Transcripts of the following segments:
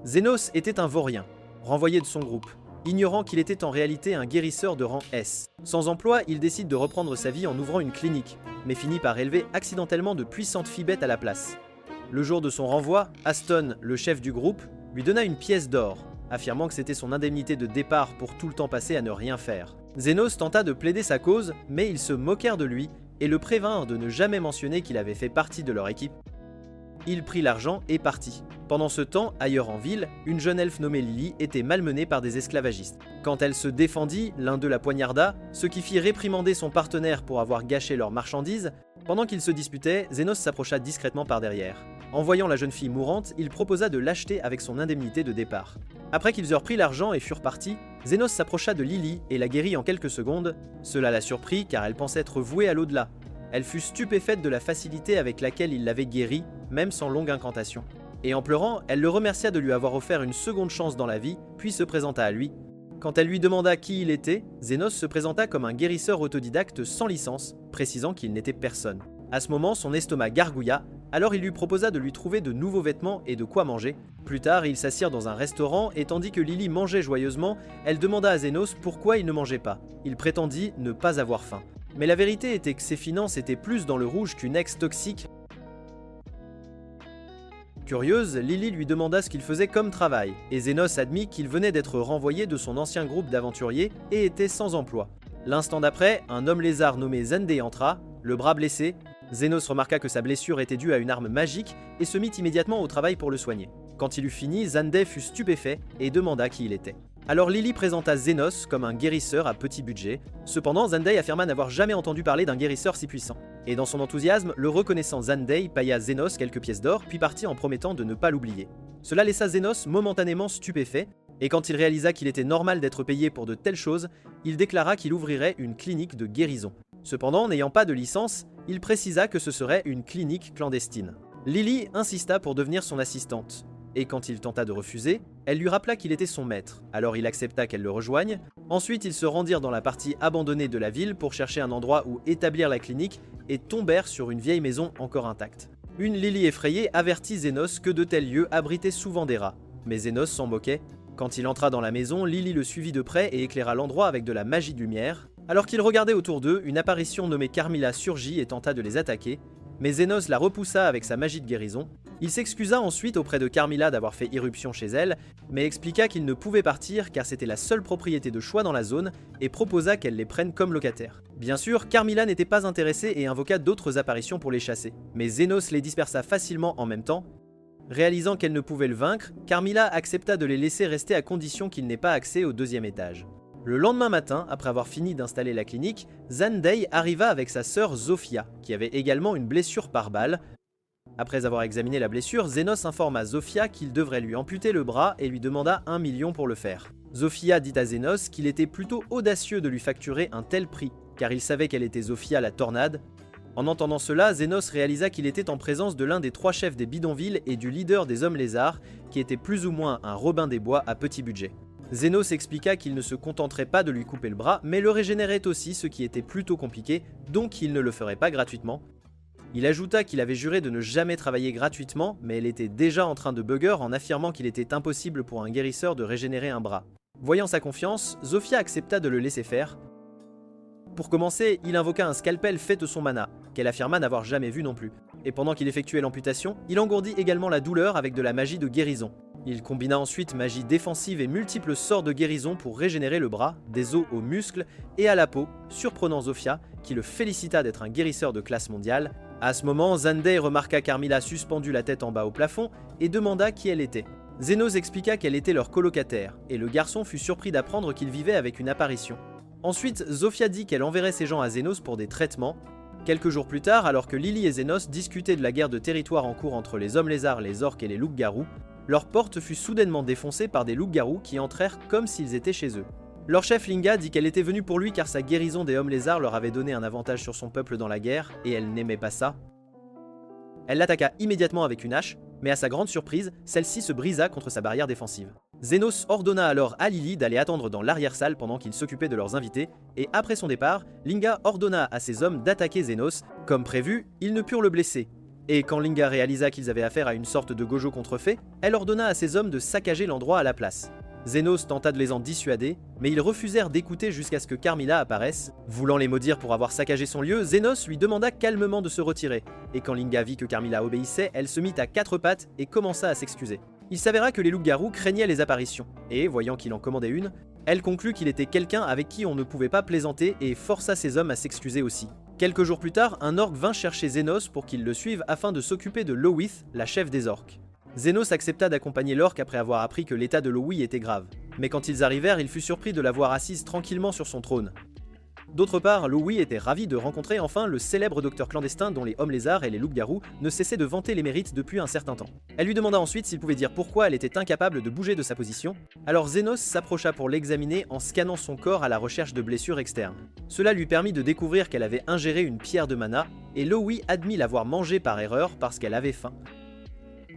Zénos était un vaurien, renvoyé de son groupe, ignorant qu'il était en réalité un guérisseur de rang S. Sans emploi, il décide de reprendre sa vie en ouvrant une clinique, mais finit par élever accidentellement de puissantes filles bêtes à la place. Le jour de son renvoi, Aston, le chef du groupe, lui donna une pièce d'or, affirmant que c'était son indemnité de départ pour tout le temps passé à ne rien faire. Zénos tenta de plaider sa cause, mais ils se moquèrent de lui et le prévinrent de ne jamais mentionner qu'il avait fait partie de leur équipe. Il prit l'argent et partit. Pendant ce temps, ailleurs en ville, une jeune elfe nommée Lily était malmenée par des esclavagistes. Quand elle se défendit, l'un d'eux la poignarda, ce qui fit réprimander son partenaire pour avoir gâché leurs marchandises. Pendant qu'ils se disputaient, Zénos s'approcha discrètement par derrière. En voyant la jeune fille mourante, il proposa de l'acheter avec son indemnité de départ. Après qu'ils eurent pris l'argent et furent partis, Zénos s'approcha de Lily et la guérit en quelques secondes. Cela la surprit car elle pensait être vouée à l'au-delà. Elle fut stupéfaite de la facilité avec laquelle il l'avait guérie, même sans longue incantation. Et en pleurant, elle le remercia de lui avoir offert une seconde chance dans la vie, puis se présenta à lui. Quand elle lui demanda qui il était, Zénos se présenta comme un guérisseur autodidacte sans licence, précisant qu'il n'était personne. À ce moment, son estomac gargouilla, alors il lui proposa de lui trouver de nouveaux vêtements et de quoi manger. Plus tard, ils s'assirent dans un restaurant et tandis que Lily mangeait joyeusement, elle demanda à Zénos pourquoi il ne mangeait pas. Il prétendit ne pas avoir faim. Mais la vérité était que ses finances étaient plus dans le rouge qu'une ex toxique. Curieuse, Lily lui demanda ce qu'il faisait comme travail, et Zénos admit qu'il venait d'être renvoyé de son ancien groupe d'aventuriers et était sans emploi. L'instant d'après, un homme lézard nommé Zandé entra, le bras blessé. Zénos remarqua que sa blessure était due à une arme magique et se mit immédiatement au travail pour le soigner. Quand il eut fini, Zandé fut stupéfait et demanda qui il était. Alors Lily présenta Zénos comme un guérisseur à petit budget. Cependant, Zandé affirma n'avoir jamais entendu parler d'un guérisseur si puissant. Et dans son enthousiasme, le reconnaissant Zandé paya Zénos quelques pièces d'or, puis partit en promettant de ne pas l'oublier. Cela laissa Zénos momentanément stupéfait, et quand il réalisa qu'il était normal d'être payé pour de telles choses, il déclara qu'il ouvrirait une clinique de guérison. Cependant, n'ayant pas de licence, il précisa que ce serait une clinique clandestine. Lily insista pour devenir son assistante. Et quand il tenta de refuser, elle lui rappela qu'il était son maître, alors il accepta qu'elle le rejoigne. Ensuite, ils se rendirent dans la partie abandonnée de la ville pour chercher un endroit où établir la clinique et tombèrent sur une vieille maison encore intacte. Une Lily effrayée avertit Zénos que de tels lieux abritaient souvent des rats, mais Zénos s'en moquait. Quand il entra dans la maison, Lily le suivit de près et éclaira l'endroit avec de la magie de lumière. Alors qu'ils regardaient autour d'eux, une apparition nommée Carmilla surgit et tenta de les attaquer, mais Zénos la repoussa avec sa magie de guérison. Il s'excusa ensuite auprès de Carmilla d'avoir fait irruption chez elle, mais expliqua qu'il ne pouvait partir car c'était la seule propriété de choix dans la zone et proposa qu'elle les prenne comme locataires. Bien sûr, Carmilla n'était pas intéressée et invoqua d'autres apparitions pour les chasser, mais Zénos les dispersa facilement en même temps. Réalisant qu'elle ne pouvait le vaincre, Carmilla accepta de les laisser rester à condition qu'ils n'aient pas accès au deuxième étage. Le lendemain matin, après avoir fini d'installer la clinique, Zandé arriva avec sa sœur Zofia, qui avait également une blessure par balle. Après avoir examiné la blessure, Zénos informa Zofia qu'il devrait lui amputer le bras et lui demanda 1 million pour le faire. Zofia dit à Zénos qu'il était plutôt audacieux de lui facturer un tel prix, car il savait qu'elle était Zofia la tornade. En entendant cela, Zénos réalisa qu'il était en présence de l'un des 3 chefs des bidonvilles et du leader des hommes lézards, qui était plus ou moins un Robin des Bois à petit budget. Zénos expliqua qu'il ne se contenterait pas de lui couper le bras, mais le régénérait aussi, ce qui était plutôt compliqué, donc il ne le ferait pas gratuitement. Il ajouta qu'il avait juré de ne jamais travailler gratuitement, mais elle était déjà en train de bugger en affirmant qu'il était impossible pour un guérisseur de régénérer un bras. Voyant sa confiance, Zofia accepta de le laisser faire. Pour commencer, il invoqua un scalpel fait de son mana, qu'elle affirma n'avoir jamais vu non plus. Et pendant qu'il effectuait l'amputation, il engourdit également la douleur avec de la magie de guérison. Il combina ensuite magie défensive et multiples sorts de guérison pour régénérer le bras, des os aux muscles et à la peau, surprenant Zofia, qui le félicita d'être un guérisseur de classe mondiale. À ce moment, Zandé remarqua Carmilla suspendue la tête en bas au plafond et demanda qui elle était. Zénos expliqua qu'elle était leur colocataire, et le garçon fut surpris d'apprendre qu'il vivait avec une apparition. Ensuite, Zofia dit qu'elle enverrait ses gens à Zénos pour des traitements. Quelques jours plus tard, alors que Lily et Zénos discutaient de la guerre de territoire en cours entre les hommes lézards, les orques et les loups-garous, leur porte fut soudainement défoncée par des loups-garous qui entrèrent comme s'ils étaient chez eux. Leur chef Linga dit qu'elle était venue pour lui car sa guérison des hommes lézards leur avait donné un avantage sur son peuple dans la guerre et elle n'aimait pas ça. Elle l'attaqua immédiatement avec une hache, mais à sa grande surprise, celle-ci se brisa contre sa barrière défensive. Zénos ordonna alors à Lily d'aller attendre dans l'arrière-salle pendant qu'ils s'occupaient de leurs invités, et après son départ, Linga ordonna à ses hommes d'attaquer Zénos. Comme prévu, ils ne purent le blesser. Et quand Linga réalisa qu'ils avaient affaire à une sorte de gojo contrefait, elle ordonna à ses hommes de saccager l'endroit à la place. Zénos tenta de les en dissuader, mais ils refusèrent d'écouter jusqu'à ce que Carmilla apparaisse. Voulant les maudire pour avoir saccagé son lieu, Zénos lui demanda calmement de se retirer, et quand Linga vit que Carmilla obéissait, elle se mit à quatre pattes et commença à s'excuser. Il s'avéra que les loups-garous craignaient les apparitions, et voyant qu'il en commandait une, elle conclut qu'il était quelqu'un avec qui on ne pouvait pas plaisanter et força ses hommes à s'excuser aussi. Quelques jours plus tard, un orc vint chercher Zénos pour qu'il le suive afin de s'occuper de Lowith, la chef des orques. Zénos accepta d'accompagner l'orque après avoir appris que l'état de Lowi était grave. Mais quand ils arrivèrent, il fut surpris de la voir assise tranquillement sur son trône. D'autre part, Lowi était ravi de rencontrer enfin le célèbre docteur clandestin dont les hommes lézards et les loups-garous ne cessaient de vanter les mérites depuis un certain temps. Elle lui demanda ensuite s'il pouvait dire pourquoi elle était incapable de bouger de sa position. Alors Zénos s'approcha pour l'examiner en scannant son corps à la recherche de blessures externes. Cela lui permit de découvrir qu'elle avait ingéré une pierre de mana, et Lowi admit l'avoir mangée par erreur parce qu'elle avait faim.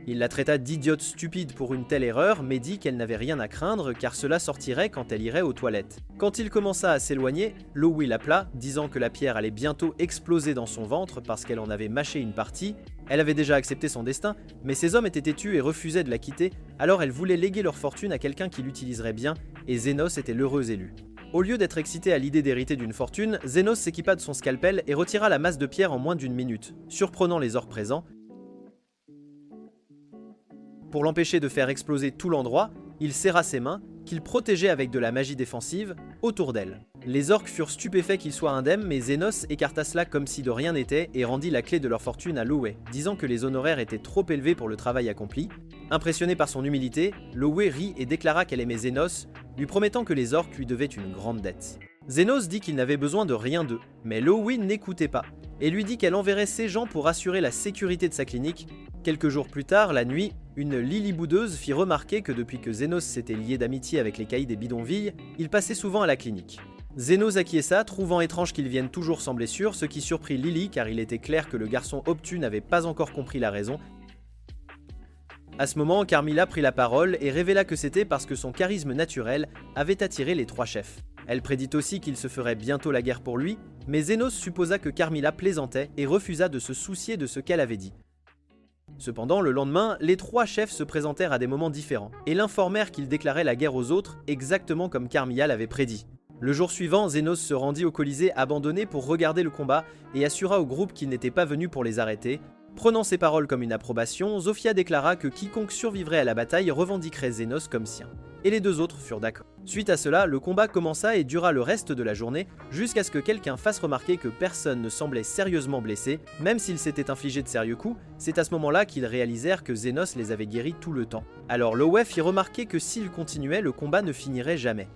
Il la traita d'idiote stupide pour une telle erreur, mais dit qu'elle n'avait rien à craindre car cela sortirait quand elle irait aux toilettes. Quand il commença à s'éloigner, Lowi l'appela, disant que la pierre allait bientôt exploser dans son ventre parce qu'elle en avait mâché une partie. Elle avait déjà accepté son destin, mais ses hommes étaient têtus et refusaient de la quitter, alors elle voulait léguer leur fortune à quelqu'un qui l'utiliserait bien, et Zénos était l'heureux élu. Au lieu d'être excité à l'idée d'hériter d'une fortune, Zénos s'équipa de son scalpel et retira la masse de pierre en moins d'une minute, surprenant les orques présents. Pour l'empêcher de faire exploser tout l'endroit, il serra ses mains, qu'il protégeait avec de la magie défensive, autour d'elle. Les orques furent stupéfaits qu'il soit indemne, mais Zénos écarta cela comme si de rien n'était et rendit la clé de leur fortune à Lowey, disant que les honoraires étaient trop élevés pour le travail accompli. Impressionné par son humilité, Lowey rit et déclara qu'elle aimait Zénos, lui promettant que les orques lui devaient une grande dette. Zénos dit qu'il n'avait besoin de rien d'eux, mais Lowey n'écoutait pas, et lui dit qu'elle enverrait ses gens pour assurer la sécurité de sa clinique. Quelques jours plus tard, la nuit, une Lily-boudeuse fit remarquer que depuis que Zénos s'était lié d'amitié avec les caïds des bidonvilles, il passait souvent à la clinique. Zénos acquiesça, trouvant étrange qu'il vienne toujours sans blessure, ce qui surprit Lily car il était clair que le garçon obtus n'avait pas encore compris la raison. À ce moment, Carmilla prit la parole et révéla que c'était parce que son charisme naturel avait attiré les trois chefs. Elle prédit aussi qu'il se ferait bientôt la guerre pour lui, mais Zénos supposa que Carmilla plaisantait et refusa de se soucier de ce qu'elle avait dit. Cependant, le lendemain, les trois chefs se présentèrent à des moments différents, et l'informèrent qu'ils déclaraient la guerre aux autres, exactement comme Carmilla l'avait prédit. Le jour suivant, Zénos se rendit au Colisée abandonné pour regarder le combat, et assura au groupe qu'il n'était pas venu pour les arrêter. Prenant ces paroles comme une approbation, Zofia déclara que quiconque survivrait à la bataille revendiquerait Zénos comme sien. Et les deux autres furent d'accord. Suite à cela, le combat commença et dura le reste de la journée, jusqu'à ce que quelqu'un fasse remarquer que personne ne semblait sérieusement blessé, même s'ils s'étaient infligés de sérieux coups. C'est à ce moment-là qu'ils réalisèrent que Zénos les avait guéris tout le temps. Alors Lowey fit remarquer que s'ils continuaient, le combat ne finirait jamais.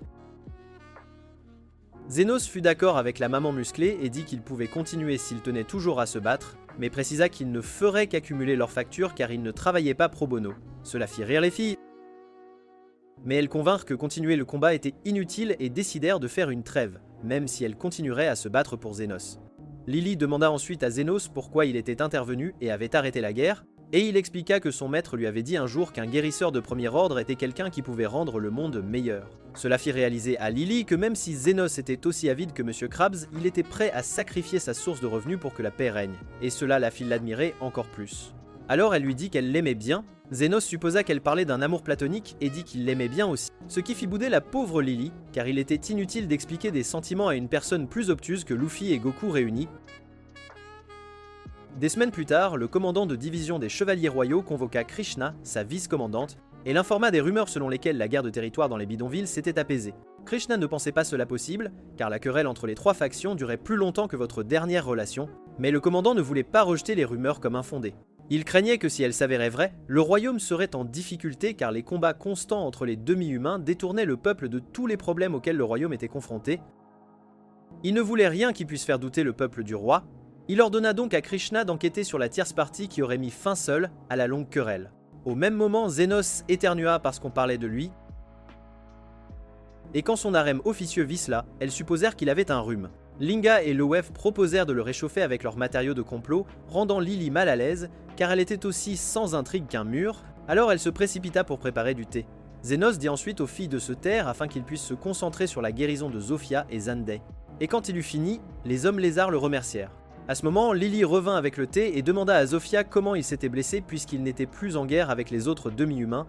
Zénos fut d'accord avec la maman musclée et dit qu'il pouvait continuer s'ils tenaient toujours à se battre, mais précisa qu'il ne ferait qu'accumuler leurs factures car ils ne travaillaient pas pro bono. Cela fit rire les filles, mais elles convinrent que continuer le combat était inutile et décidèrent de faire une trêve, même si elles continueraient à se battre pour Zénos. Lily demanda ensuite à Zénos pourquoi il était intervenu et avait arrêté la guerre, et il expliqua que son maître lui avait dit un jour qu'un guérisseur de premier ordre était quelqu'un qui pouvait rendre le monde meilleur. Cela fit réaliser à Lily que même si Zénos était aussi avide que Monsieur Krabs, il était prêt à sacrifier sa source de revenus pour que la paix règne, et cela la fit l'admirer encore plus. Alors elle lui dit qu'elle l'aimait bien. Zénos supposa qu'elle parlait d'un amour platonique et dit qu'il l'aimait bien aussi, ce qui fit bouder la pauvre Lily, car il était inutile d'expliquer des sentiments à une personne plus obtuse que Luffy et Goku réunis. Des semaines plus tard, le commandant de division des Chevaliers Royaux convoqua Krishna, sa vice-commandante, et l'informa des rumeurs selon lesquelles la guerre de territoire dans les bidonvilles s'était apaisée. Krishna ne pensait pas cela possible, car la querelle entre les trois factions durait plus longtemps que votre dernière relation, mais le commandant ne voulait pas rejeter les rumeurs comme infondées. Il craignait que si elles s'avéraient vraies, le royaume serait en difficulté car les combats constants entre les demi-humains détournaient le peuple de tous les problèmes auxquels le royaume était confronté. Il ne voulait rien qui puisse faire douter le peuple du roi. Il ordonna donc à Krishna d'enquêter sur la tierce partie qui aurait mis fin seule à la longue querelle. Au même moment, Zénos éternua parce qu'on parlait de lui, et quand son harem officieux vit cela, elles supposèrent qu'il avait un rhume. Linga et Lowef proposèrent de le réchauffer avec leurs matériaux de complot, rendant Lily mal à l'aise, car elle était aussi sans intrigue qu'un mur, alors elle se précipita pour préparer du thé. Zénos dit ensuite aux filles de se taire afin qu'ils puissent se concentrer sur la guérison de Zofia et Zandai. Et quand il eut fini, les hommes lézards le remercièrent. À ce moment, Lily revint avec le thé et demanda à Zofia comment il s'était blessé puisqu'il n'était plus en guerre avec les autres demi-humains.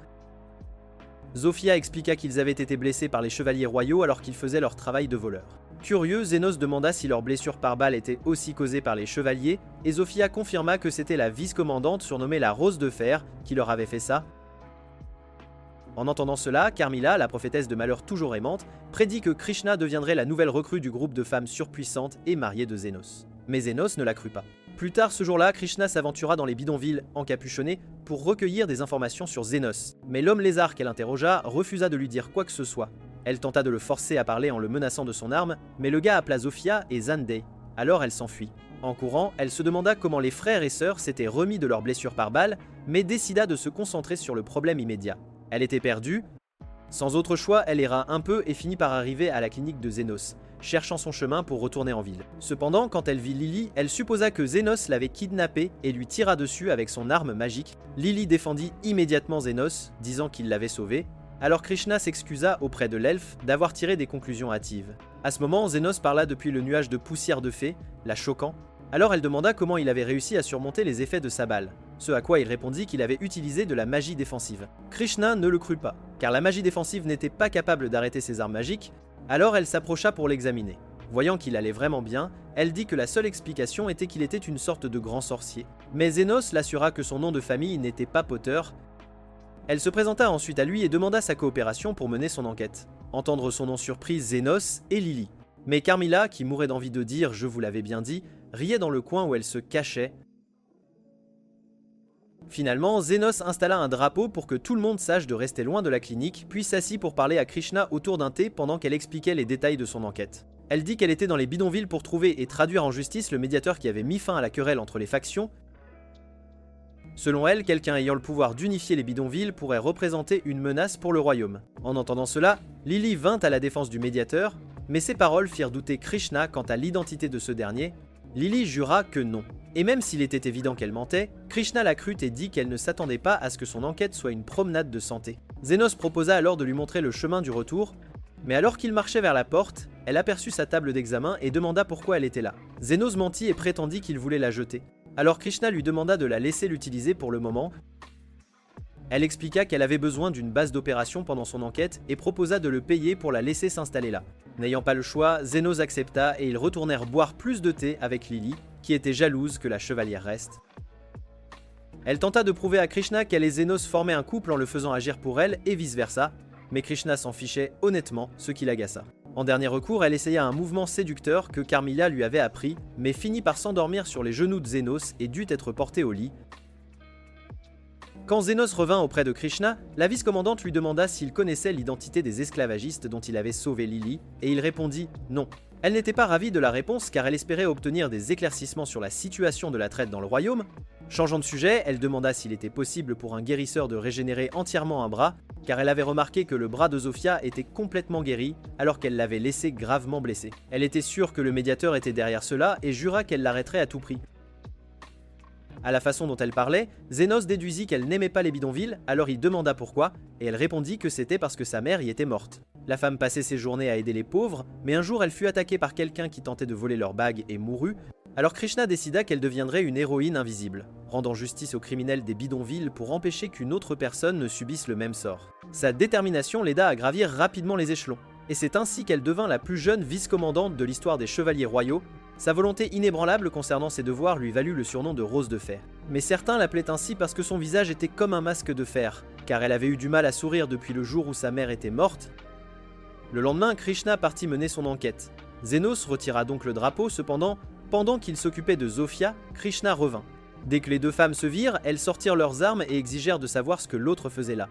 Zofia expliqua qu'ils avaient été blessés par les chevaliers royaux alors qu'ils faisaient leur travail de voleur. Curieux, Zénos demanda si leurs blessures par balle étaient aussi causées par les chevaliers, et Zofia confirma que c'était la vice-commandante surnommée la Rose de Fer qui leur avait fait ça. En entendant cela, Carmilla, la prophétesse de malheur toujours aimante, prédit que Krishna deviendrait la nouvelle recrue du groupe de femmes surpuissantes et mariées de Zénos. Mais Zénos ne la crut pas. Plus tard ce jour-là, Krishna s'aventura dans les bidonvilles, encapuchonné, pour recueillir des informations sur Zénos. Mais l'homme lézard qu'elle interrogea refusa de lui dire quoi que ce soit. Elle tenta de le forcer à parler en le menaçant de son arme, mais le gars appela Zofia et Zandey. Alors elle s'enfuit. En courant, elle se demanda comment les frères et sœurs s'étaient remis de leurs blessures par balle, mais décida de se concentrer sur le problème immédiat. Elle était perdue. Sans autre choix, elle erra un peu et finit par arriver à la clinique de Zénos, cherchant son chemin pour retourner en ville. Cependant, quand elle vit Lily, elle supposa que Zénos l'avait kidnappée et lui tira dessus avec son arme magique. Lily défendit immédiatement Zénos, disant qu'il l'avait sauvée. Alors Krishna s'excusa auprès de l'elfe d'avoir tiré des conclusions hâtives. À ce moment, Zénos parla depuis le nuage de poussière de fée, la choquant. Alors elle demanda comment il avait réussi à surmonter les effets de sa balle, ce à quoi il répondit qu'il avait utilisé de la magie défensive. Krishna ne le crut pas, car la magie défensive n'était pas capable d'arrêter ses armes magiques, alors elle s'approcha pour l'examiner. Voyant qu'il allait vraiment bien, elle dit que la seule explication était qu'il était une sorte de grand sorcier. Mais Zénos l'assura que son nom de famille n'était pas Potter. Elle se présenta ensuite à lui et demanda sa coopération pour mener son enquête. Entendre son nom surprise Zénos et Lily. Mais Carmilla, qui mourait d'envie de dire « je vous l'avais bien dit », riait dans le coin où elle se cachait. Finalement, Zénos installa un drapeau pour que tout le monde sache de rester loin de la clinique, puis s'assit pour parler à Krishna autour d'un thé pendant qu'elle expliquait les détails de son enquête. Elle dit qu'elle était dans les bidonvilles pour trouver et traduire en justice le médiateur qui avait mis fin à la querelle entre les factions. Selon elle, quelqu'un ayant le pouvoir d'unifier les bidonvilles pourrait représenter une menace pour le royaume. En entendant cela, Lily vint à la défense du médiateur, mais ses paroles firent douter Krishna quant à l'identité de ce dernier. Lily jura que non. Et même s'il était évident qu'elle mentait, Krishna la crut et dit qu'elle ne s'attendait pas à ce que son enquête soit une promenade de santé. Zénos proposa alors de lui montrer le chemin du retour, mais alors qu'il marchait vers la porte, elle aperçut sa table d'examen et demanda pourquoi elle était là. Zénos mentit et prétendit qu'il voulait la jeter. Alors Krishna lui demanda de la laisser l'utiliser pour le moment. Elle expliqua qu'elle avait besoin d'une base d'opération pendant son enquête et proposa de le payer pour la laisser s'installer là. N'ayant pas le choix, Zénos accepta et ils retournèrent boire plus de thé avec Lily, qui était jalouse que la chevalière reste. Elle tenta de prouver à Krishna qu'elle et Zénos formaient un couple en le faisant agir pour elle et vice-versa, mais Krishna s'en fichait honnêtement, ce qui l'agaça. En dernier recours, elle essaya un mouvement séducteur que Carmilla lui avait appris, mais finit par s'endormir sur les genoux de Zénos et dut être portée au lit. Quand Zénos revint auprès de Krishna, la vice-commandante lui demanda s'il connaissait l'identité des esclavagistes dont il avait sauvé Lily, et il répondit non. Elle n'était pas ravie de la réponse car elle espérait obtenir des éclaircissements sur la situation de la traite dans le royaume. Changeant de sujet, elle demanda s'il était possible pour un guérisseur de régénérer entièrement un bras, car elle avait remarqué que le bras de Zofia était complètement guéri alors qu'elle l'avait laissé gravement blessé. Elle était sûre que le médiateur était derrière cela et jura qu'elle l'arrêterait à tout prix. À la façon dont elle parlait, Zénos déduisit qu'elle n'aimait pas les bidonvilles, alors il demanda pourquoi, et elle répondit que c'était parce que sa mère y était morte. La femme passait ses journées à aider les pauvres, mais un jour elle fut attaquée par quelqu'un qui tentait de voler leur bague et mourut, alors Krishna décida qu'elle deviendrait une héroïne invisible, rendant justice aux criminels des bidonvilles pour empêcher qu'une autre personne ne subisse le même sort. Sa détermination l'aida à gravir rapidement les échelons, et c'est ainsi qu'elle devint la plus jeune vice-commandante de l'histoire des chevaliers royaux. Sa volonté inébranlable concernant ses devoirs lui valut le surnom de Rose de Fer. Mais certains l'appelaient ainsi parce que son visage était comme un masque de fer, car elle avait eu du mal à sourire depuis le jour où sa mère était morte. Le lendemain, Krishna partit mener son enquête. Zénos retira donc le drapeau, cependant, pendant qu'il s'occupait de Zofia, Krishna revint. Dès que les deux femmes se virent, elles sortirent leurs armes et exigèrent de savoir ce que l'autre faisait là.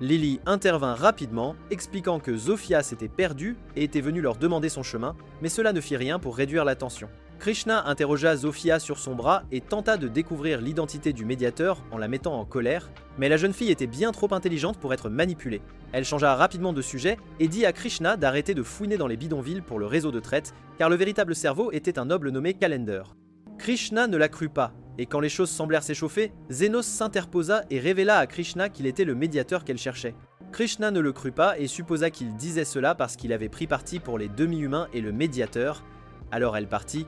Lily intervint rapidement, expliquant que Zofia s'était perdue et était venue leur demander son chemin, mais cela ne fit rien pour réduire la tension. Krishna interrogea Zofia sur son bras et tenta de découvrir l'identité du médiateur en la mettant en colère, mais la jeune fille était bien trop intelligente pour être manipulée. Elle changea rapidement de sujet et dit à Krishna d'arrêter de fouiner dans les bidonvilles pour le réseau de traite, car le véritable cerveau était un noble nommé Calender. Krishna ne la crut pas, et quand les choses semblèrent s'échauffer, Zénos s'interposa et révéla à Krishna qu'il était le médiateur qu'elle cherchait. Krishna ne le crut pas et supposa qu'il disait cela parce qu'il avait pris parti pour les demi-humains et le médiateur, alors elle partit.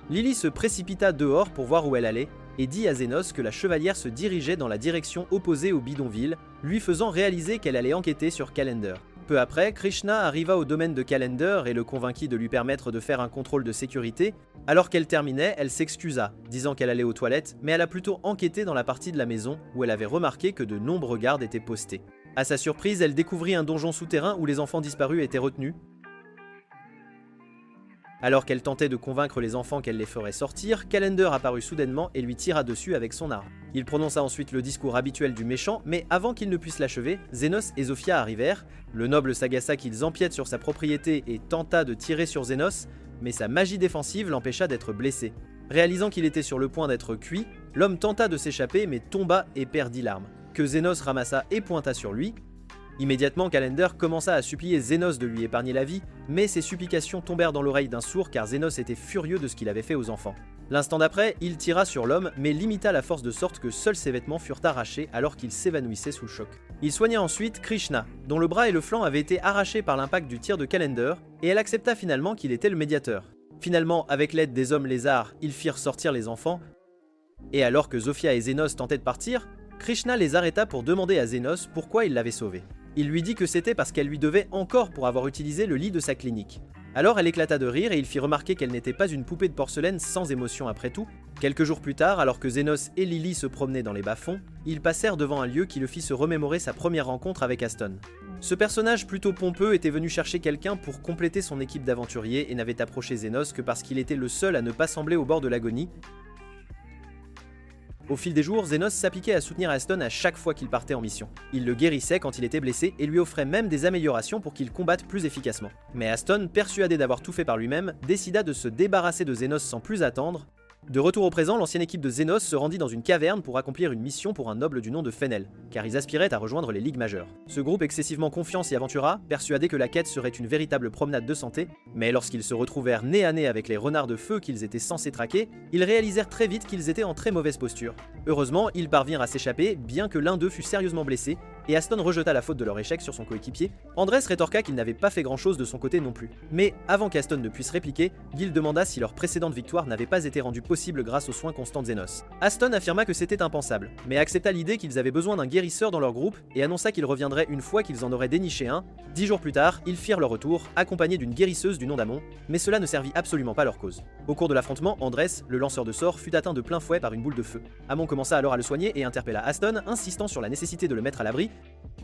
Lily se précipita dehors pour voir où elle allait, et dit à Zénos que la chevalière se dirigeait dans la direction opposée au bidonville, lui faisant réaliser qu'elle allait enquêter sur Calendar. Peu après, Krishna arriva au domaine de Calendar et le convainquit de lui permettre de faire un contrôle de sécurité. Alors qu'elle terminait, elle s'excusa, disant qu'elle allait aux toilettes, mais elle a plutôt enquêté dans la partie de la maison où elle avait remarqué que de nombreux gardes étaient postés. À sa surprise, elle découvrit un donjon souterrain où les enfants disparus étaient retenus. Alors qu'elle tentait de convaincre les enfants qu'elle les ferait sortir, Calendar apparut soudainement et lui tira dessus avec son arme. Il prononça ensuite le discours habituel du méchant, mais avant qu'il ne puisse l'achever, Zénos et Zofia arrivèrent. Le noble s'agaça qu'ils empiètent sur sa propriété et tenta de tirer sur Zénos, mais sa magie défensive l'empêcha d'être blessé. Réalisant qu'il était sur le point d'être cuit, l'homme tenta de s'échapper mais tomba et perdit l'arme, que Zénos ramassa et pointa sur lui. Immédiatement, Calendar commença à supplier Zénos de lui épargner la vie, mais ses supplications tombèrent dans l'oreille d'un sourd car Zénos était furieux de ce qu'il avait fait aux enfants. L'instant d'après, il tira sur l'homme, mais limita la force de sorte que seuls ses vêtements furent arrachés alors qu'il s'évanouissait sous le choc. Il soigna ensuite Krishna, dont le bras et le flanc avaient été arrachés par l'impact du tir de Calendar, et elle accepta finalement qu'il était le médiateur. Finalement, avec l'aide des hommes lézards, ils firent sortir les enfants, et alors que Zofia et Zénos tentaient de partir, Krishna les arrêta pour demander à Zénos pourquoi il l'avait sauvée. Il lui dit que c'était parce qu'elle lui devait encore pour avoir utilisé le lit de sa clinique. Alors elle éclata de rire et il fit remarquer qu'elle n'était pas une poupée de porcelaine sans émotion après tout. Quelques jours plus tard, alors que Zénos et Lily se promenaient dans les bas-fonds, ils passèrent devant un lieu qui le fit se remémorer sa première rencontre avec Aston. Ce personnage plutôt pompeux était venu chercher quelqu'un pour compléter son équipe d'aventuriers et n'avait approché Zénos que parce qu'il était le seul à ne pas sembler au bord de l'agonie. Au fil des jours, Zénos s'appliquait à soutenir Aston à chaque fois qu'il partait en mission. Il le guérissait quand il était blessé et lui offrait même des améliorations pour qu'il combatte plus efficacement. Mais Aston, persuadé d'avoir tout fait par lui-même, décida de se débarrasser de Zénos sans plus attendre. De retour au présent, l'ancienne équipe de Zénos se rendit dans une caverne pour accomplir une mission pour un noble du nom de Fennel, car ils aspiraient à rejoindre les ligues majeures. Ce groupe excessivement confiant s'y aventura, persuadé que la quête serait une véritable promenade de santé, mais lorsqu'ils se retrouvèrent nez à nez avec les renards de feu qu'ils étaient censés traquer, ils réalisèrent très vite qu'ils étaient en très mauvaise posture. Heureusement, ils parvinrent à s'échapper, bien que l'un d'eux fût sérieusement blessé, et Aston rejeta la faute de leur échec sur son coéquipier. Andrés rétorqua qu'il n'avait pas fait grand chose de son côté non plus. Mais avant qu'Aston ne puisse répliquer, Gil demanda si leur précédente victoire n'avait pas été rendue possible grâce aux soins constants de Zénos. Aston affirma que c'était impensable, mais accepta l'idée qu'ils avaient besoin d'un guérisseur dans leur groupe et annonça qu'il reviendrait une fois qu'ils en auraient déniché un. 10 jours plus tard, ils firent leur retour, accompagnés d'une guérisseuse du nom d'Amon, mais cela ne servit absolument pas leur cause. Au cours de l'affrontement, Andrés, le lanceur de sorts, fut atteint de plein fouet par une boule de feu. Amon commença alors à le soigner et interpella Aston, insistant sur la nécessité de le mettre à l'abri.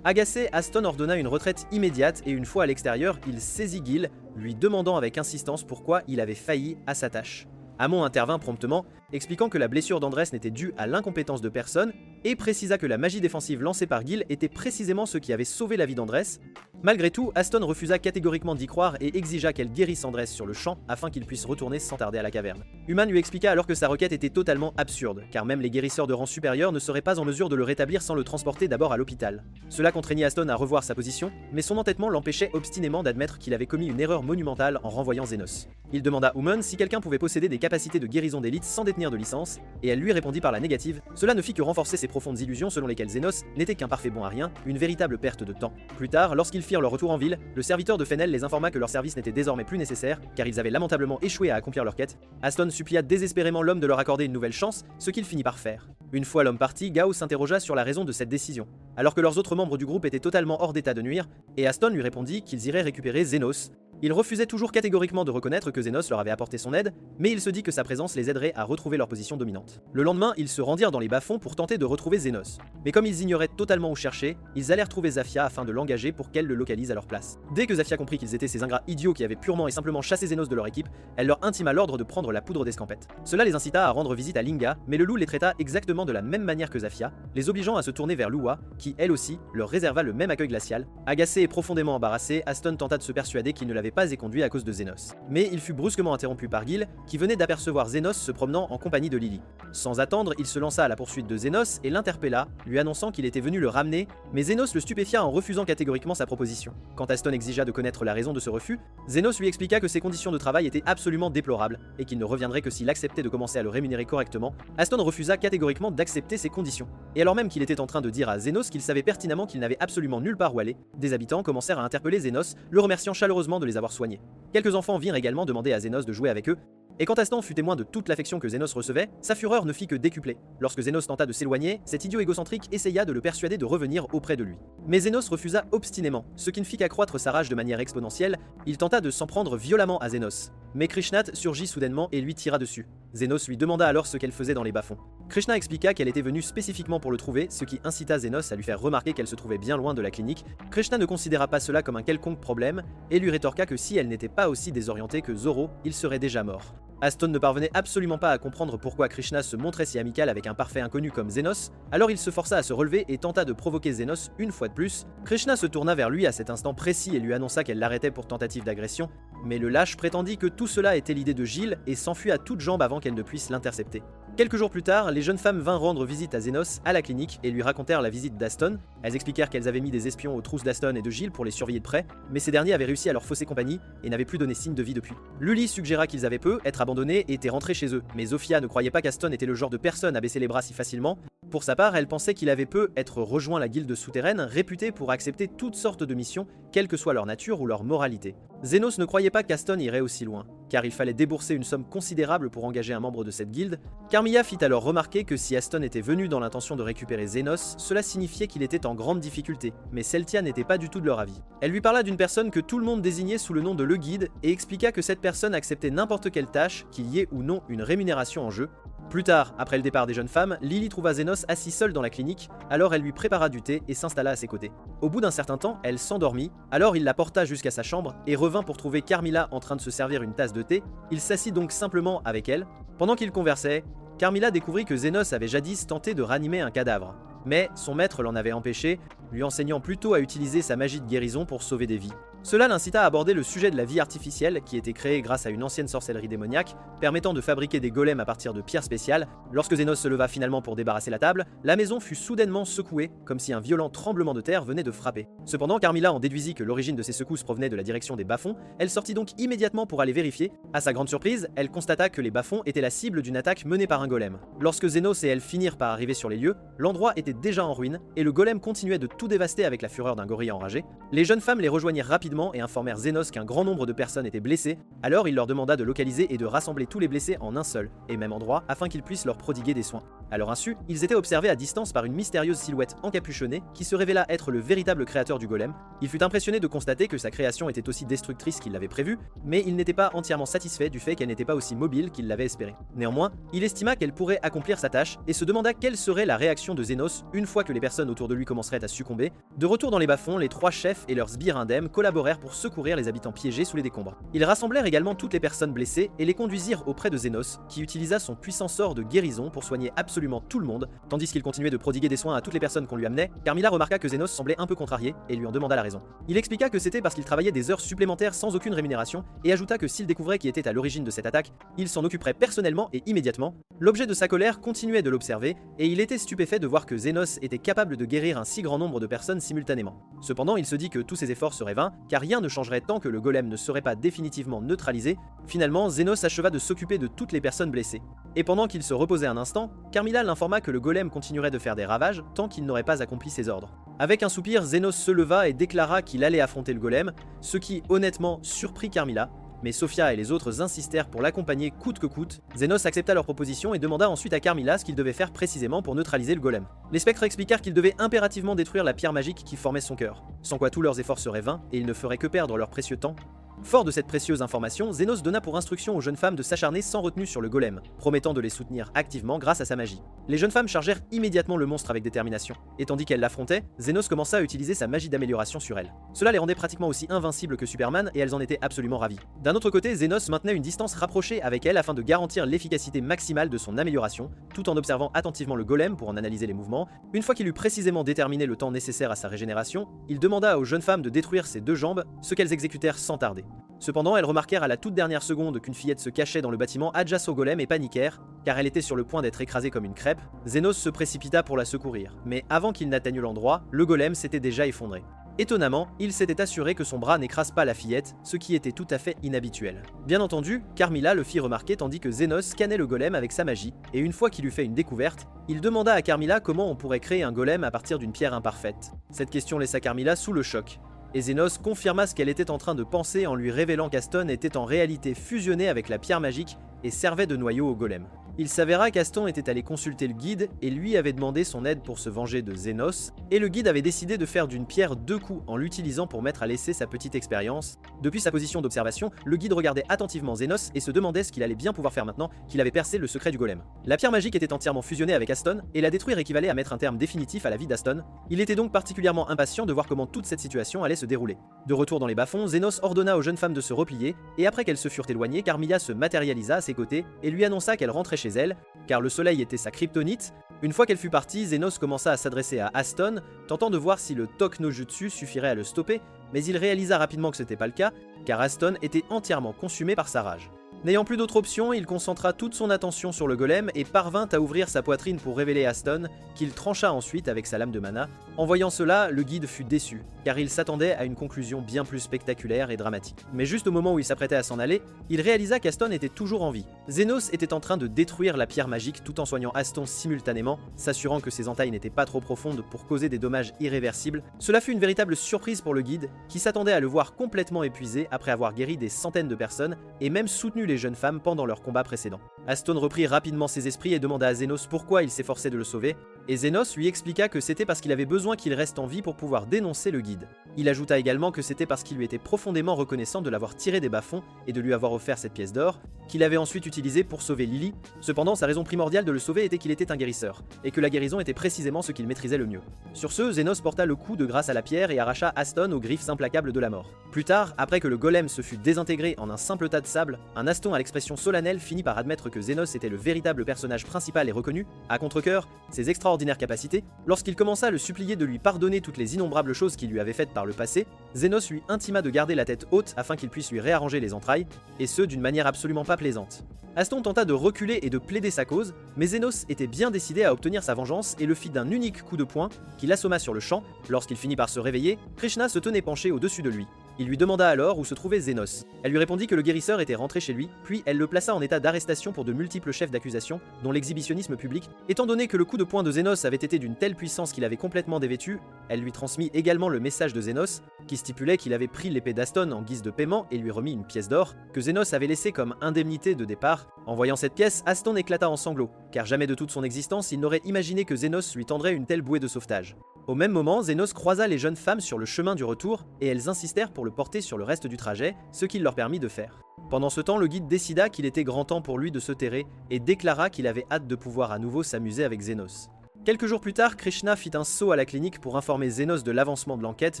Agacé, Aston ordonna une retraite immédiate et une fois à l'extérieur, il saisit Gil, lui demandant avec insistance pourquoi il avait failli à sa tâche. Amon intervint promptement, expliquant que la blessure d'Andrés n'était due à l'incompétence de personne, et précisa que la magie défensive lancée par Gil était précisément ce qui avait sauvé la vie d'Andrés. Malgré tout, Aston refusa catégoriquement d'y croire et exigea qu'elle guérisse Andrés sur le champ afin qu'il puisse retourner sans tarder à la caverne. Human lui expliqua alors que sa requête était totalement absurde, car même les guérisseurs de rang supérieur ne seraient pas en mesure de le rétablir sans le transporter d'abord à l'hôpital. Cela contraignit Aston à revoir sa position, mais son entêtement l'empêchait obstinément d'admettre qu'il avait commis une erreur monumentale en renvoyant Zénos. Il demanda à Human si quelqu'un pouvait posséder des capacités de guérison d'élite sans détenir de licence, et elle lui répondit par la négative. Cela ne fit que renforcer ses profondes illusions selon lesquelles Zénos n'était qu'un parfait bon à rien, une véritable perte de temps. Plus tard, lorsqu'ils firent leur retour en ville, le serviteur de Fennel les informa que leur service n'était désormais plus nécessaire, car ils avaient lamentablement échoué à accomplir leur quête. Aston supplia désespérément l'homme de leur accorder une nouvelle chance, ce qu'il finit par faire. Une fois l'homme parti, Gao s'interrogea sur la raison de cette décision, alors que leurs autres membres du groupe étaient totalement hors d'état de nuire, et Aston lui répondit qu'ils iraient récupérer Zénos. Il refusait toujours catégoriquement de reconnaître que Zénos leur avait apporté son aide, mais il se dit que sa présence les aiderait à retrouver leur position dominante. Le lendemain, ils se rendirent dans les bas-fonds pour tenter de retrouver Zénos. Mais comme ils ignoraient totalement où chercher, ils allèrent trouver Zafia afin de l'engager pour qu'elle le localise à leur place. Dès que Zafia comprit qu'ils étaient ces ingrats idiots qui avaient purement et simplement chassé Zénos de leur équipe, elle leur intima l'ordre de prendre la poudre d'escampette. Cela les incita à rendre visite à Linga, mais le loup les traita exactement de la même manière que Zafia, les obligeant à se tourner vers Lua, qui elle aussi leur réserva le même accueil glacial. Agacé et profondément embarrassé, Aston tenta de se persuader qu'il ne l'avait pas éconduit à cause de Zénos. Mais il fut brusquement interrompu par Gil, qui venait d'apercevoir Zénos se promenant en compagnie de Lily. Sans attendre, il se lança à la poursuite de Zénos et l'interpella, lui annonçant qu'il était venu le ramener, mais Zénos le stupéfia en refusant catégoriquement sa proposition. Quand Aston exigea de connaître la raison de ce refus, Zénos lui expliqua que ses conditions de travail étaient absolument déplorables, et qu'il ne reviendrait que s'il acceptait de commencer à le rémunérer correctement. Aston refusa catégoriquement d'accepter ces conditions. Et alors même qu'il était en train de dire à Zénos qu'il savait pertinemment qu'il n'avait absolument nulle part où aller, des habitants commencèrent à interpeller Zénos, le remerciant chaleureusement de les avoir soignés. Quelques enfants vinrent également demander à Zénos de jouer avec eux, Et quand Aston fut témoin de toute l'affection que Zénos recevait, sa fureur ne fit que décupler. Lorsque Zénos tenta de s'éloigner, cet idiot égocentrique essaya de le persuader de revenir auprès de lui. Mais Zénos refusa obstinément, ce qui ne fit qu'accroître sa rage de manière exponentielle. Il tenta de s'en prendre violemment à Zénos. Mais Krishnat surgit soudainement et lui tira dessus. Zénos lui demanda alors ce qu'elle faisait dans les bas-fonds. Krishna expliqua qu'elle était venue spécifiquement pour le trouver, ce qui incita Zénos à lui faire remarquer qu'elle se trouvait bien loin de la clinique. Krishna ne considéra pas cela comme un quelconque problème et lui rétorqua que si elle n'était pas aussi désorientée que Zoro, il serait déjà mort. Aston ne parvenait absolument pas à comprendre pourquoi Krishna se montrait si amical avec un parfait inconnu comme Zénos, alors il se força à se relever et tenta de provoquer Zénos une fois de plus. Krishna se tourna vers lui à cet instant précis et lui annonça qu'elle l'arrêtait pour tentative d'agression, mais le lâche prétendit que tout cela était l'idée de Gilles et s'enfuit à toutes jambes avant qu'elle ne puisse l'intercepter. Quelques jours plus tard, les jeunes femmes vinrent rendre visite à Zénos à la clinique et lui racontèrent la visite d'Aston. Elles expliquèrent qu'elles avaient mis des espions aux trousses d'Aston et de Gilles pour les surveiller de près, mais ces derniers avaient réussi à leur fausser compagnie et n'avaient plus donné signe de vie depuis. Lully suggéra qu'ils avaient peu être abandonnés et étaient rentrés chez eux, mais Zofia ne croyait pas qu'Aston était le genre de personne à baisser les bras si facilement. Pour sa part, elle pensait qu'il avait peu être rejoint la guilde souterraine, réputée pour accepter toutes sortes de missions, quelle que soit leur nature ou leur moralité. Zénos ne croyait pas qu'Aston irait aussi loin, car il fallait débourser une somme considérable pour engager un membre de cette guilde. Carmilla fit alors remarquer que si Aston était venu dans l'intention de récupérer Zénos, cela signifiait qu'il était en grande difficulté, mais Celtia n'était pas du tout de leur avis. Elle lui parla d'une personne que tout le monde désignait sous le nom de Le Guide et expliqua que cette personne acceptait n'importe quelle tâche, qu'il y ait ou non une rémunération en jeu. Plus tard, après le départ des jeunes femmes, Lily trouva Zénos assis seul dans la clinique, alors elle lui prépara du thé et s'installa à ses côtés. Au bout d'un certain temps, elle s'endormit, alors il la porta jusqu'à sa chambre et revint pour trouver Carmilla en train de se servir une tasse de thé. Il s'assit donc simplement avec elle. Pendant qu'ils conversaient, Carmilla découvrit que Zénos avait jadis tenté de ranimer un cadavre. Mais son maître l'en avait empêché, lui enseignant plutôt à utiliser sa magie de guérison pour sauver des vies. Cela l'incita à aborder le sujet de la vie artificielle qui était créée grâce à une ancienne sorcellerie démoniaque, permettant de fabriquer des golems à partir de pierres spéciales. Lorsque Zénos se leva finalement pour débarrasser la table, la maison fut soudainement secouée, comme si un violent tremblement de terre venait de frapper. Cependant, Carmilla en déduisit que l'origine de ces secousses provenait de la direction des bas-fonds. Elle sortit donc immédiatement pour aller vérifier. À sa grande surprise, elle constata que les bas-fonds étaient la cible d'une attaque menée par un golem. Lorsque Zénos et elle finirent par arriver sur les lieux, l'endroit était déjà en ruine, et le golem continuait de tout dévaster avec la fureur d'un gorille enragé. Les jeunes femmes les rejoignirent rapidement et informèrent Zénos qu'un grand nombre de personnes étaient blessées, alors il leur demanda de localiser et de rassembler tous les blessés en un seul et même endroit afin qu'ils puissent leur prodiguer des soins. À leur insu, ils étaient observés à distance par une mystérieuse silhouette encapuchonnée qui se révéla être le véritable créateur du golem. Il fut impressionné de constater que sa création était aussi destructrice qu'il l'avait prévu, mais il n'était pas entièrement satisfait du fait qu'elle n'était pas aussi mobile qu'il l'avait espéré. Néanmoins, il estima qu'elle pourrait accomplir sa tâche et se demanda quelle serait la réaction de Zénos une fois que les personnes autour de lui commenceraient à succomber. De retour dans les bas-fonds, les trois chefs et leurs sbires indemnes collaborèrent pour secourir les habitants piégés sous les décombres. Ils rassemblèrent également toutes les personnes blessées et les conduisirent auprès de Zénos, qui utilisa son puissant sort de guérison pour soigner absolument tout le monde. Tandis qu'il continuait de prodiguer des soins à toutes les personnes qu'on lui amenait, Carmilla remarqua que Zénos semblait un peu contrarié et lui en demanda la raison. Il expliqua que c'était parce qu'il travaillait des heures supplémentaires sans aucune rémunération et ajouta que s'il découvrait qui était à l'origine de cette attaque, il s'en occuperait personnellement et immédiatement. L'objet de sa colère continuait de l'observer et il était stupéfait de voir que Zénos était capable de guérir un si grand nombre de personnes simultanément. Cependant, il se dit que tous ses efforts seraient vains car rien ne changerait tant que le golem ne serait pas définitivement neutralisé. Finalement, Zénos acheva de s'occuper de toutes les personnes blessées. Et pendant qu'il se reposait un instant, Carmilla l'informa que le golem continuerait de faire des ravages tant qu'il n'aurait pas accompli ses ordres. Avec un soupir, Zénos se leva et déclara qu'il allait affronter le golem, ce qui honnêtement surprit Carmilla. Mais Sofia et les autres insistèrent pour l'accompagner coûte que coûte. Zénos accepta leur proposition et demanda ensuite à Carmilla ce qu'il devait faire précisément pour neutraliser le golem. Les spectres expliquèrent qu'ils devaient impérativement détruire la pierre magique qui formait son cœur, sans quoi tous leurs efforts seraient vains et ils ne feraient que perdre leur précieux temps. Fort de cette précieuse information, Zénos donna pour instruction aux jeunes femmes de s'acharner sans retenue sur le golem, promettant de les soutenir activement grâce à sa magie. Les jeunes femmes chargèrent immédiatement le monstre avec détermination, et tandis qu'elles l'affrontaient, Zénos commença à utiliser sa magie d'amélioration sur elles. Cela les rendait pratiquement aussi invincibles que Superman et elles en étaient absolument ravies. D'un autre côté, Zénos maintenait une distance rapprochée avec elles afin de garantir l'efficacité maximale de son amélioration, tout en observant attentivement le golem pour en analyser les mouvements. Une fois qu'il eut précisément déterminé le temps nécessaire à sa régénération, il demanda aux jeunes femmes de détruire ses deux jambes, ce qu'elles exécutèrent sans tarder. Cependant, elles remarquèrent à la toute dernière seconde qu'une fillette se cachait dans le bâtiment adjacent au golem et paniquèrent, car elle était sur le point d'être écrasée comme une crêpe. Zénos se précipita pour la secourir, mais avant qu'il n'atteigne l'endroit, le golem s'était déjà effondré. Étonnamment, il s'était assuré que son bras n'écrase pas la fillette, ce qui était tout à fait inhabituel. Bien entendu, Carmilla le fit remarquer tandis que Zénos scannait le golem avec sa magie, et une fois qu'il eut fait une découverte, il demanda à Carmilla comment on pourrait créer un golem à partir d'une pierre imparfaite. Cette question laissa Carmilla sous le choc. Et Zénos confirma ce qu'elle était en train de penser en lui révélant qu'Aston était en réalité fusionné avec la pierre magique et servait de noyau au golem. Il s'avéra qu'Aston était allé consulter le guide et lui avait demandé son aide pour se venger de Zénos, et le guide avait décidé de faire d'une pierre deux coups en l'utilisant pour mettre à l'essai sa petite expérience. Depuis sa position d'observation, le guide regardait attentivement Zénos et se demandait ce qu'il allait bien pouvoir faire maintenant qu'il avait percé le secret du golem. La pierre magique était entièrement fusionnée avec Aston, et la détruire équivalait à mettre un terme définitif à la vie d'Aston. Il était donc particulièrement impatient de voir comment toute cette situation allait se dérouler. De retour dans les bas-fonds, Zénos ordonna aux jeunes femmes de se replier, et après qu'elles se furent éloignées, Carmilla se matérialisa à ses côtés et lui annonça qu'elle rentrait chez elle, car le soleil était sa kryptonite. Une fois qu'elle fut partie, Zénos commença à s'adresser à Aston, tentant de voir si le Tok no Jutsu suffirait à le stopper, mais il réalisa rapidement que ce n'était pas le cas, car Aston était entièrement consumé par sa rage. N'ayant plus d'autre option, il concentra toute son attention sur le golem et parvint à ouvrir sa poitrine pour révéler Aston, qu'il trancha ensuite avec sa lame de mana. En voyant cela, le guide fut déçu, car il s'attendait à une conclusion bien plus spectaculaire et dramatique. Mais juste au moment où il s'apprêtait à s'en aller, il réalisa qu'Aston était toujours en vie. Zénos était en train de détruire la pierre magique tout en soignant Aston simultanément, s'assurant que ses entailles n'étaient pas trop profondes pour causer des dommages irréversibles. Cela fut une véritable surprise pour le guide, qui s'attendait à le voir complètement épuisé après avoir guéri des centaines de personnes et même soutenu les jeunes femmes pendant leur combat précédent. Aston reprit rapidement ses esprits et demanda à Zénos pourquoi il s'efforçait de le sauver, et Zénos lui expliqua que c'était parce qu'il avait besoin qu'il reste en vie pour pouvoir dénoncer le guide. Il ajouta également que c'était parce qu'il lui était profondément reconnaissant de l'avoir tiré des bas-fonds et de lui avoir offert cette pièce d'or, qu'il avait ensuite utilisée pour sauver Lily. Cependant, sa raison primordiale de le sauver était qu'il était un guérisseur, et que la guérison était précisément ce qu'il maîtrisait le mieux. Sur ce, Zénos porta le coup de grâce à la pierre et arracha Aston aux griffes implacables de la mort. Plus tard, après que le golem se fut désintégré en un simple tas de sable, un Aston à l'expression solennelle finit par admettre que Zénos était le véritable personnage principal et reconnu, à contre-cœur, ses extraordinaires capacités. Lorsqu'il commença à le supplier de lui pardonner toutes les innombrables choses qu'il lui avait faites par le passé, Zénos lui intima de garder la tête haute afin qu'il puisse lui réarranger les entrailles, et ce d'une manière absolument pas plaisante. Aston tenta de reculer et de plaider sa cause, mais Zénos était bien décidé à obtenir sa vengeance et le fit d'un unique coup de poing qui l'assomma sur le champ. Lorsqu'il finit par se réveiller, Krishna se tenait penché au-dessus de lui. Il lui demanda alors où se trouvait Zénos. Elle lui répondit que le guérisseur était rentré chez lui, puis elle le plaça en état d'arrestation pour de multiples chefs d'accusation, dont l'exhibitionnisme public. Étant donné que le coup de poing de Zénos avait été d'une telle puissance qu'il avait complètement dévêtu, elle lui transmit également le message de Zénos, qui stipulait qu'il avait pris l'épée d'Aston en guise de paiement et lui remis une pièce d'or, que Zénos avait laissée comme indemnité de départ. En voyant cette pièce, Aston éclata en sanglots, car jamais de toute son existence il n'aurait imaginé que Zénos lui tendrait une telle bouée de sauvetage. Au même moment, Zénos croisa les jeunes femmes sur le chemin du retour, et elles insistèrent pour le porter sur le reste du trajet, ce qu'il leur permit de faire. Pendant ce temps, le guide décida qu'il était grand temps pour lui de se terrer, et déclara qu'il avait hâte de pouvoir à nouveau s'amuser avec Zénos. Quelques jours plus tard, Krishna fit un saut à la clinique pour informer Zénos de l'avancement de l'enquête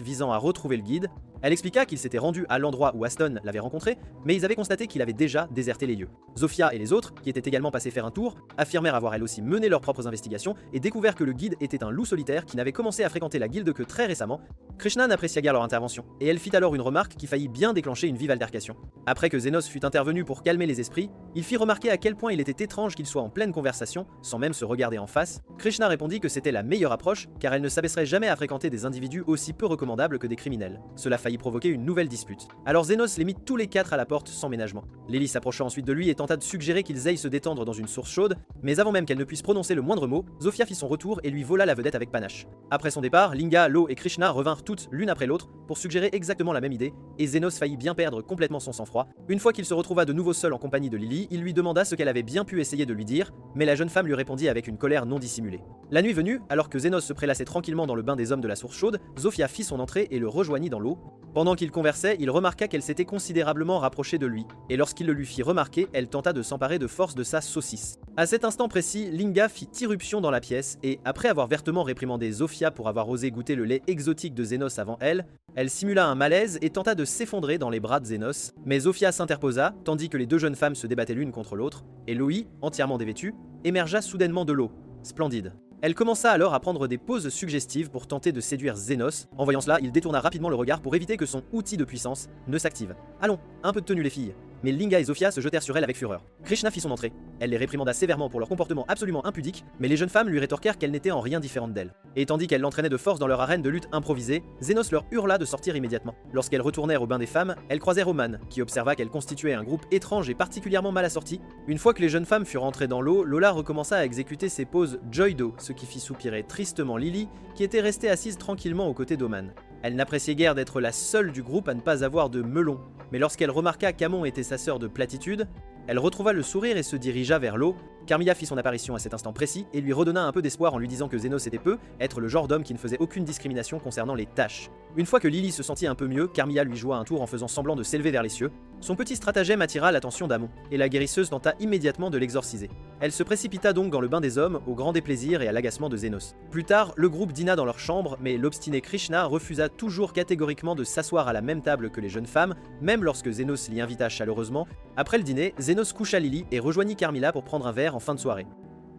visant à retrouver le guide. Elle expliqua qu'il s'était rendu à l'endroit où Aston l'avait rencontré, mais ils avaient constaté qu'il avait déjà déserté les lieux. Zofia et les autres, qui étaient également passés faire un tour, affirmèrent avoir elles aussi mené leurs propres investigations et découvert que le guide était un loup solitaire qui n'avait commencé à fréquenter la guilde que très récemment. Krishna n'apprécia guère leur intervention, et elle fit alors une remarque qui faillit bien déclencher une vive altercation. Après que Zénos fut intervenu pour calmer les esprits, il fit remarquer à quel point il était étrange qu'ils soient en pleine conversation, sans même se regarder en face. Krishna répondit que c'était la meilleure approche, car elle ne s'abaisserait jamais à fréquenter des individus aussi peu recommandables que des criminels. Cela faillit provoquer une nouvelle dispute. Alors Zénos les mit tous les quatre à la porte sans ménagement. Lily s'approcha ensuite de lui et tenta de suggérer qu'ils aillent se détendre dans une source chaude, mais avant même qu'elle ne puisse prononcer le moindre mot, Zofia fit son retour et lui vola la vedette avec panache. Après son départ, Linga, Lo et Krishna revinrent toutes l'une après l'autre pour suggérer exactement la même idée, et Zénos faillit bien perdre complètement son sang-froid. Une fois qu'il se retrouva de nouveau seul en compagnie de Lily, il lui demanda ce qu'elle avait bien pu essayer de lui dire, mais la jeune femme lui répondit avec une colère non dissimulée. La nuit venue, alors que Zénos se prélassait tranquillement dans le bain des hommes de la source chaude, Zofia fit son entrée et le rejoignit dans l'eau. Pendant qu'ils conversaient, il remarqua qu'elle s'était considérablement rapprochée de lui, et lorsqu'il le lui fit remarquer, elle tenta de s'emparer de force de sa saucisse. À cet instant précis, Linga fit irruption dans la pièce, et après avoir vertement réprimandé Zofia pour avoir osé goûter le lait exotique de Zénos avant elle, elle simula un malaise et tenta de s'effondrer dans les bras de Zénos, mais Zofia s'interposa, tandis que les deux jeunes femmes se débattaient l'une contre l'autre, et Loï, entièrement dévêtue, émergea soudainement de l'eau. Splendide. Elle commença alors à prendre des poses suggestives pour tenter de séduire Zénos. En voyant cela, il détourna rapidement le regard pour éviter que son outil de puissance ne s'active. Allons, un peu de tenue les filles. Mais Linga et Zofia se jetèrent sur elle avec fureur. Krishna fit son entrée. Elle les réprimanda sévèrement pour leur comportement absolument impudique, mais les jeunes femmes lui rétorquèrent qu'elle n'était en rien différente d'elle. Et tandis qu'elle l'entraînait de force dans leur arène de lutte improvisée, Zénos leur hurla de sortir immédiatement. Lorsqu'elles retournèrent au bain des femmes, elles croisèrent Oman, qui observa qu'elle constituait un groupe étrange et particulièrement mal assorti. Une fois que les jeunes femmes furent entrées dans l'eau, Lola recommença à exécuter ses poses Joydo, ce qui fit soupirer tristement Lily, qui était restée assise tranquillement aux côtés d'Oman. Elle n'appréciait guère d'être la seule du groupe à ne pas avoir de melon, mais lorsqu'elle remarqua qu'Amon était sa sœur de platitude, Elle retrouva le sourire et se dirigea vers l'eau. Carmilla fit son apparition à cet instant précis et lui redonna un peu d'espoir en lui disant que Zénos était être le genre d'homme qui ne faisait aucune discrimination concernant les tâches. Une fois que Lily se sentit un peu mieux, Carmilla lui joua un tour en faisant semblant de s'élever vers les cieux. Son petit stratagème attira l'attention d'Amon, et la guérisseuse tenta immédiatement de l'exorciser. Elle se précipita donc dans le bain des hommes, au grand déplaisir et à l'agacement de Zénos. Plus tard, le groupe dîna dans leur chambre, mais l'obstiné Krishna refusa toujours catégoriquement de s'asseoir à la même table que les jeunes femmes, même lorsque Zénos l'y invita chaleureusement. Après le dîner, Zénos coucha Lily et rejoignit Carmilla pour prendre un verre en fin de soirée.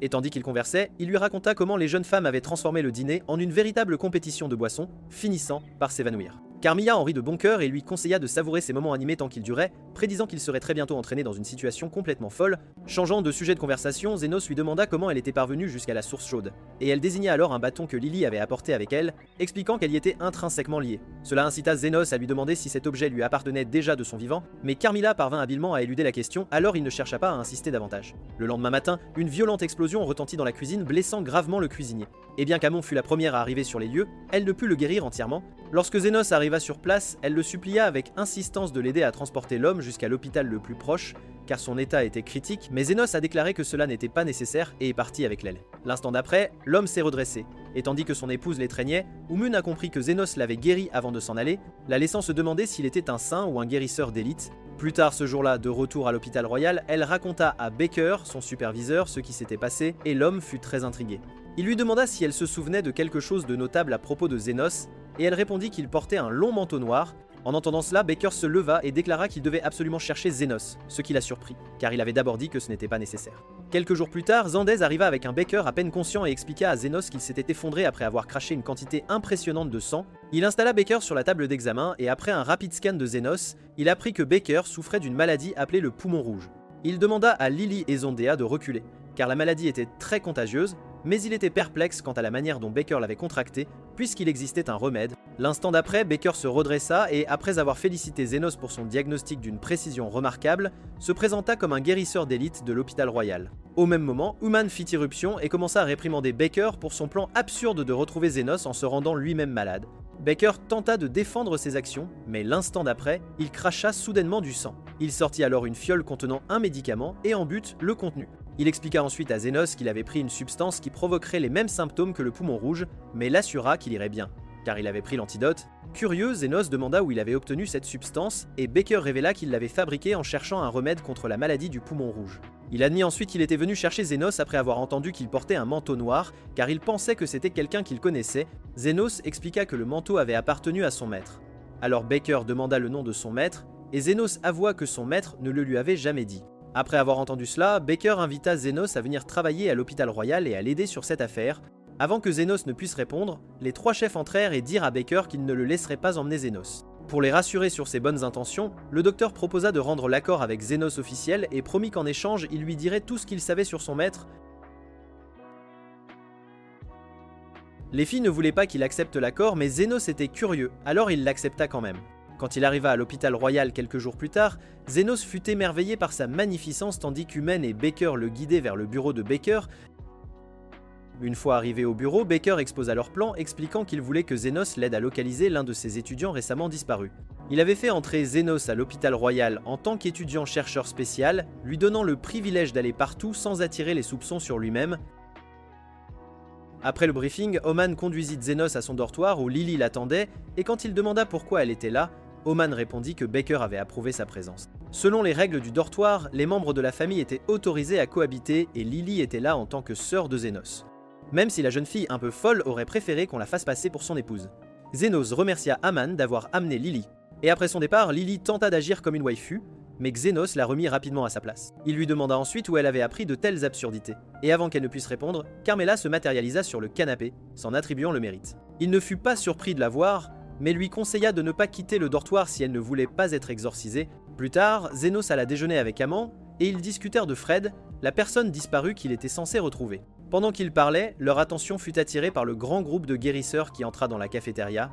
Et tandis qu'ils conversaient, il lui raconta comment les jeunes femmes avaient transformé le dîner en une véritable compétition de boissons, finissant par s'évanouir. Carmilla en rit de bon cœur et lui conseilla de savourer ces moments animés tant qu'ils duraient, prédisant qu'il serait très bientôt entraîné dans une situation complètement folle. Changeant de sujet de conversation, Zénos lui demanda comment elle était parvenue jusqu'à la source chaude, et elle désigna alors un bâton que Lily avait apporté avec elle, expliquant qu'elle y était intrinsèquement liée. Cela incita Zénos à lui demander si cet objet lui appartenait déjà de son vivant, mais Carmilla parvint habilement à éluder la question, alors il ne chercha pas à insister davantage. Le lendemain matin, une violente explosion retentit dans la cuisine, blessant gravement le cuisinier. Et bien qu'Amon fut la première à arriver sur les lieux, elle ne put le guérir entièrement. Lorsque Zénos arriva sur place, elle le supplia avec insistance de l'aider à transporter l'homme jusqu'à l'hôpital le plus proche, car son état était critique, mais Zénos a déclaré que cela n'était pas nécessaire et est parti avec l'aile. L'instant d'après, l'homme s'est redressé, et tandis que son épouse l'étreignait, Umun a compris que Zénos l'avait guéri avant de s'en aller, la laissant se demander s'il était un saint ou un guérisseur d'élite. Plus tard ce jour-là, de retour à l'hôpital royal, elle raconta à Baker, son superviseur, ce qui s'était passé, et l'homme fut très intrigué. Il lui demanda si elle se souvenait de quelque chose de notable à propos de Zénos, et elle répondit qu'il portait un long manteau noir. En entendant cela, Baker se leva et déclara qu'il devait absolument chercher Zénos, ce qui la surprit, car il avait d'abord dit que ce n'était pas nécessaire. Quelques jours plus tard, Zandez arriva avec un Baker à peine conscient et expliqua à Zénos qu'il s'était effondré après avoir craché une quantité impressionnante de sang. Il installa Baker sur la table d'examen et après un rapide scan de Zénos, il apprit que Baker souffrait d'une maladie appelée le poumon rouge. Il demanda à Lily et Zondea de reculer, car la maladie était très contagieuse, mais il était perplexe quant à la manière dont Baker l'avait contractée, puisqu'il existait un remède. L'instant d'après, Baker se redressa et, après avoir félicité Zénos pour son diagnostic d'une précision remarquable, se présenta comme un guérisseur d'élite de l'hôpital royal. Au même moment, Uman fit irruption et commença à réprimander Baker pour son plan absurde de retrouver Zénos en se rendant lui-même malade. Baker tenta de défendre ses actions, mais l'instant d'après, il cracha soudainement du sang. Il sortit alors une fiole contenant un médicament et en but le contenu. Il expliqua ensuite à Zénos qu'il avait pris une substance qui provoquerait les mêmes symptômes que le poumon rouge, mais l'assura qu'il irait bien, car il avait pris l'antidote. Curieux, Zénos demanda où il avait obtenu cette substance, et Baker révéla qu'il l'avait fabriquée en cherchant un remède contre la maladie du poumon rouge. Il admit ensuite qu'il était venu chercher Zénos après avoir entendu qu'il portait un manteau noir, car il pensait que c'était quelqu'un qu'il connaissait. Zénos expliqua que le manteau avait appartenu à son maître. Alors Baker demanda le nom de son maître, et Zénos avoua que son maître ne le lui avait jamais dit. Après avoir entendu cela, Baker invita Zénos à venir travailler à l'hôpital royal et à l'aider sur cette affaire. Avant que Zénos ne puisse répondre, les trois chefs entrèrent et dirent à Baker qu'ils ne le laisseraient pas emmener Zénos. Pour les rassurer sur ses bonnes intentions, le docteur proposa de rendre l'accord avec Zénos officiel et promit qu'en échange, il lui dirait tout ce qu'il savait sur son maître. Les filles ne voulaient pas qu'il accepte l'accord, mais Zénos était curieux, alors il l'accepta quand même. Quand il arriva à l'hôpital royal quelques jours plus tard, Zénos fut émerveillé par sa magnificence tandis qu'Umen et Baker le guidaient vers le bureau de Baker. Une fois arrivé au bureau, Baker exposa leur plan, expliquant qu'il voulait que Zénos l'aide à localiser l'un de ses étudiants récemment disparu. Il avait fait entrer Zénos à l'hôpital royal en tant qu'étudiant chercheur spécial, lui donnant le privilège d'aller partout sans attirer les soupçons sur lui-même. Après le briefing, Oman conduisit Zénos à son dortoir où Lily l'attendait, et quand il demanda pourquoi elle était là, Oman répondit que Baker avait approuvé sa présence. Selon les règles du dortoir, les membres de la famille étaient autorisés à cohabiter et Lily était là en tant que sœur de Zénos. Même si la jeune fille un peu folle aurait préféré qu'on la fasse passer pour son épouse. Zénos remercia Aman d'avoir amené Lily. Et après son départ, Lily tenta d'agir comme une waifu, mais Xénos la remit rapidement à sa place. Il lui demanda ensuite où elle avait appris de telles absurdités. Et avant qu'elle ne puisse répondre, Carmela se matérialisa sur le canapé, s'en attribuant le mérite. Il ne fut pas surpris de la voir, mais lui conseilla de ne pas quitter le dortoir si elle ne voulait pas être exorcisée. Plus tard, Zénos alla déjeuner avec Aman, et ils discutèrent de Fred, la personne disparue qu'il était censé retrouver. Pendant qu'ils parlaient, leur attention fut attirée par le grand groupe de guérisseurs qui entra dans la cafétéria.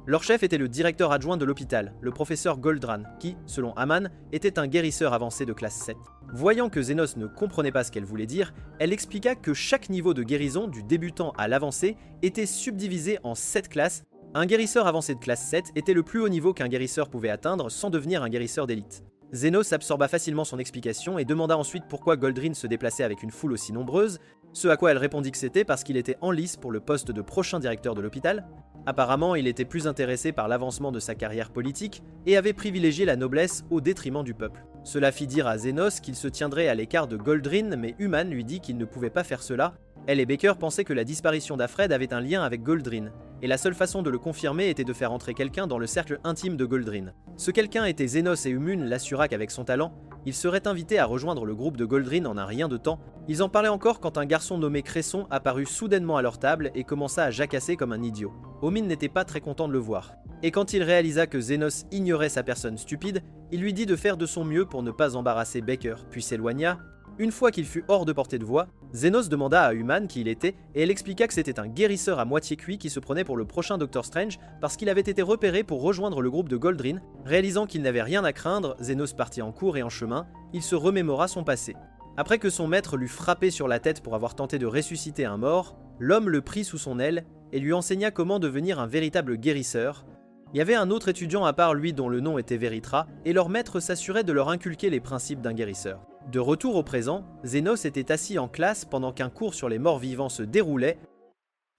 Leur chef était le directeur adjoint de l'hôpital, le professeur Goldran, qui, selon Aman, était un guérisseur avancé de classe 7. Voyant que Zénos ne comprenait pas ce qu'elle voulait dire, elle expliqua que chaque niveau de guérison, du débutant à l'avancé, était subdivisé en 7 classes. Un guérisseur avancé de classe 7 était le plus haut niveau qu'un guérisseur pouvait atteindre sans devenir un guérisseur d'élite. Zénos absorba facilement son explication et demanda ensuite pourquoi Goldrin se déplaçait avec une foule aussi nombreuse, ce à quoi elle répondit que c'était parce qu'il était en lice pour le poste de prochain directeur de l'hôpital. Apparemment, il était plus intéressé par l'avancement de sa carrière politique et avait privilégié la noblesse au détriment du peuple. Cela fit dire à Zénos qu'il se tiendrait à l'écart de Goldrin, mais Human lui dit qu'il ne pouvait pas faire cela. Elle et Baker pensaient que la disparition d'Alfred avait un lien avec Goldrin, et la seule façon de le confirmer était de faire entrer quelqu'un dans le cercle intime de Goldrin. Ce quelqu'un était Zénos et Human l'assura qu'avec son talent, il serait invité à rejoindre le groupe de Goldrin en un rien de temps. Ils en parlaient encore quand un garçon nommé Cresson apparut soudainement à leur table et commença à jacasser comme un idiot. Omin n'était pas très content de le voir. Et quand il réalisa que Zénos ignorait sa personne stupide, il lui dit de faire de son mieux pour ne pas embarrasser Baker, puis s'éloigna. Une fois qu'il fut hors de portée de voix, Zénos demanda à Human qui il était et elle expliqua que c'était un guérisseur à moitié cuit qui se prenait pour le prochain Doctor Strange parce qu'il avait été repéré pour rejoindre le groupe de Goldrin. Réalisant qu'il n'avait rien à craindre, Zénos partit en cours et en chemin, il se remémora son passé. Après que son maître l'eut frappé sur la tête pour avoir tenté de ressusciter un mort, l'homme le prit sous son aile et lui enseigna comment devenir un véritable guérisseur. Il y avait un autre étudiant à part lui dont le nom était Veritra, et leur maître s'assurait de leur inculquer les principes d'un guérisseur. De retour au présent, Zénos était assis en classe pendant qu'un cours sur les morts vivants se déroulait.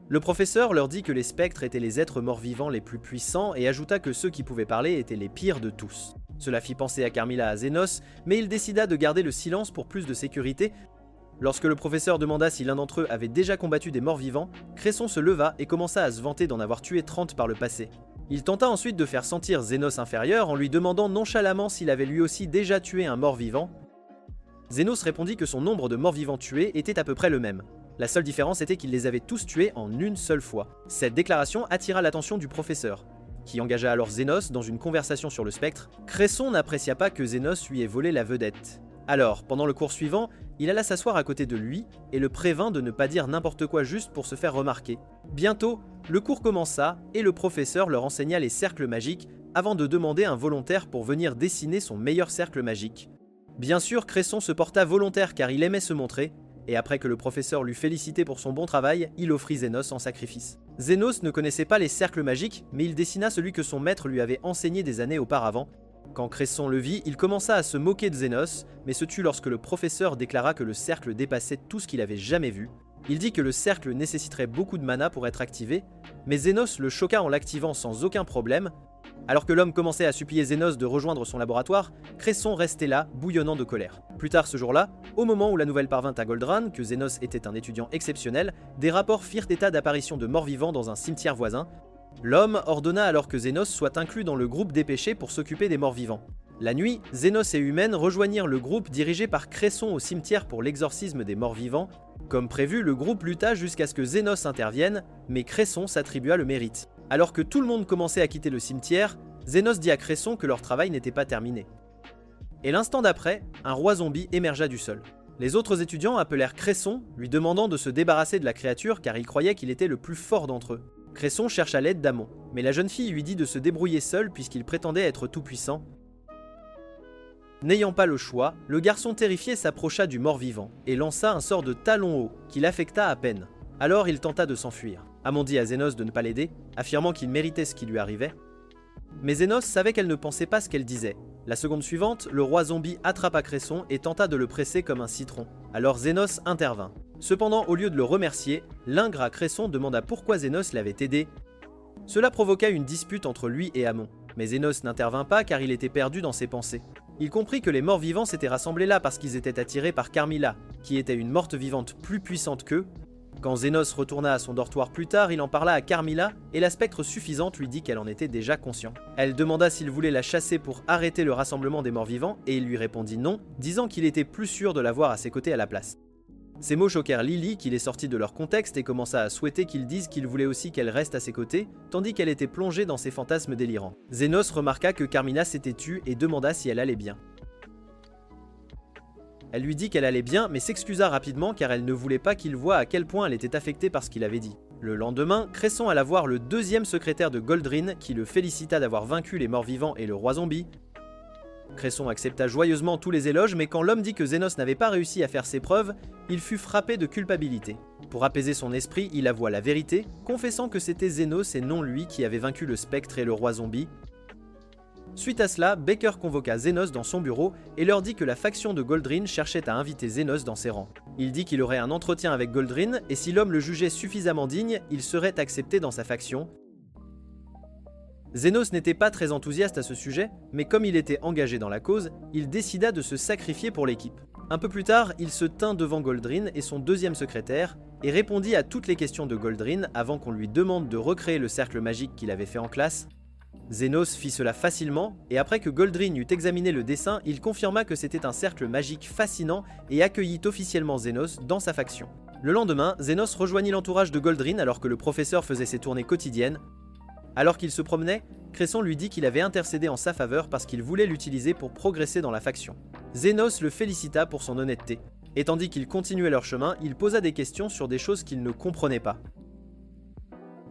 Le professeur leur dit que les spectres étaient les êtres morts vivants les plus puissants et ajouta que ceux qui pouvaient parler étaient les pires de tous. Cela fit penser à Carmilla à Zénos, mais il décida de garder le silence pour plus de sécurité. Lorsque le professeur demanda si l'un d'entre eux avait déjà combattu des morts vivants, Cresson se leva et commença à se vanter d'en avoir tué 30 par le passé. Il tenta ensuite de faire sentir Zénos inférieur en lui demandant nonchalamment s'il avait lui aussi déjà tué un mort-vivant. Zénos répondit que son nombre de morts-vivants tués était à peu près le même. La seule différence était qu'il les avait tous tués en une seule fois. Cette déclaration attira l'attention du professeur, qui engagea alors Zénos dans une conversation sur le spectre. Cresson n'apprécia pas que Zénos lui ait volé la vedette. Alors, pendant le cours suivant, il alla s'asseoir à côté de lui et le prévint de ne pas dire n'importe quoi juste pour se faire remarquer. Bientôt, le cours commença et le professeur leur enseigna les cercles magiques avant de demander un volontaire pour venir dessiner son meilleur cercle magique. Bien sûr, Cresson se porta volontaire car il aimait se montrer, et après que le professeur l'eut félicité pour son bon travail, il offrit Zénos en sacrifice. Zénos ne connaissait pas les cercles magiques, mais il dessina celui que son maître lui avait enseigné des années auparavant. Quand Cresson le vit, il commença à se moquer de Zénos, mais se tut lorsque le professeur déclara que le cercle dépassait tout ce qu'il avait jamais vu. Il dit que le cercle nécessiterait beaucoup de mana pour être activé, mais Zénos le choqua en l'activant sans aucun problème. Alors que l'homme commençait à supplier Zénos de rejoindre son laboratoire, Cresson restait là, bouillonnant de colère. Plus tard ce jour-là, au moment où la nouvelle parvint à Goldran, que Zénos était un étudiant exceptionnel, des rapports firent état d'apparition de morts-vivants dans un cimetière voisin. L'homme ordonna alors que Zénos soit inclus dans le groupe dépêché pour s'occuper des morts-vivants. La nuit, Zénos et Humaine rejoignirent le groupe dirigé par Cresson au cimetière pour l'exorcisme des morts-vivants. Comme prévu, le groupe lutta jusqu'à ce que Zénos intervienne, mais Cresson s'attribua le mérite. Alors que tout le monde commençait à quitter le cimetière, Zénos dit à Cresson que leur travail n'était pas terminé. Et l'instant d'après, un roi zombie émergea du sol. Les autres étudiants appelèrent Cresson, lui demandant de se débarrasser de la créature car ils croyaient qu'il était le plus fort d'entre eux. Cresson chercha l'aide d'Amon, mais la jeune fille lui dit de se débrouiller seul puisqu'il prétendait être tout-puissant. N'ayant pas le choix, le garçon terrifié s'approcha du mort-vivant et lança un sort de talon haut qui l'affecta à peine. Alors il tenta de s'enfuir. Amon dit à Zénos de ne pas l'aider, affirmant qu'il méritait ce qui lui arrivait. Mais Zénos savait qu'elle ne pensait pas ce qu'elle disait. La seconde suivante, le roi zombie attrapa Cresson et tenta de le presser comme un citron. Alors Zénos intervint. Cependant, au lieu de le remercier, l'ingrat Cresson demanda pourquoi Zénos l'avait aidé. Cela provoqua une dispute entre lui et Amon. Mais Zénos n'intervint pas car il était perdu dans ses pensées. Il comprit que les morts vivants s'étaient rassemblés là parce qu'ils étaient attirés par Carmilla, qui était une morte vivante plus puissante qu'eux. Quand Zénos retourna à son dortoir plus tard, il en parla à Carmilla et la spectre suffisante lui dit qu'elle en était déjà consciente. Elle demanda s'il voulait la chasser pour arrêter le rassemblement des morts vivants et il lui répondit non, disant qu'il était plus sûr de l'avoir à ses côtés à la place. Ces mots choquèrent Lily, qui les sortit de leur contexte et commença à souhaiter qu'ils disent qu'il voulait aussi qu'elle reste à ses côtés, tandis qu'elle était plongée dans ses fantasmes délirants. Zénos remarqua que Carmilla s'était tue et demanda si elle allait bien. Elle lui dit qu'elle allait bien, mais s'excusa rapidement car elle ne voulait pas qu'il voie à quel point elle était affectée par ce qu'il avait dit. Le lendemain, Cresson alla voir le deuxième secrétaire de Goldrin, qui le félicita d'avoir vaincu les morts vivants et le roi zombie. Cresson accepta joyeusement tous les éloges, mais quand l'homme dit que Zénos n'avait pas réussi à faire ses preuves, il fut frappé de culpabilité. Pour apaiser son esprit, il avoua la vérité, confessant que c'était Zénos et non lui qui avait vaincu le spectre et le roi zombie. Suite à cela, Baker convoqua Zenos dans son bureau et leur dit que la faction de Goldrin cherchait à inviter Zenos dans ses rangs. Il dit qu'il aurait un entretien avec Goldrin et si l'homme le jugeait suffisamment digne, il serait accepté dans sa faction. Zenos n'était pas très enthousiaste à ce sujet, mais comme il était engagé dans la cause, il décida de se sacrifier pour l'équipe. Un peu plus tard, il se tint devant Goldrin et son deuxième secrétaire et répondit à toutes les questions de Goldrin avant qu'on lui demande de recréer le cercle magique qu'il avait fait en classe. Zenos fit cela facilement, et après que Goldrin eut examiné le dessin, il confirma que c'était un cercle magique fascinant et accueillit officiellement Zenos dans sa faction. Le lendemain, Zenos rejoignit l'entourage de Goldrin alors que le professeur faisait ses tournées quotidiennes. Alors qu'il se promenait, Cresson lui dit qu'il avait intercédé en sa faveur parce qu'il voulait l'utiliser pour progresser dans la faction. Zenos le félicita pour son honnêteté, et tandis qu'ils continuaient leur chemin, il posa des questions sur des choses qu'il ne comprenait pas.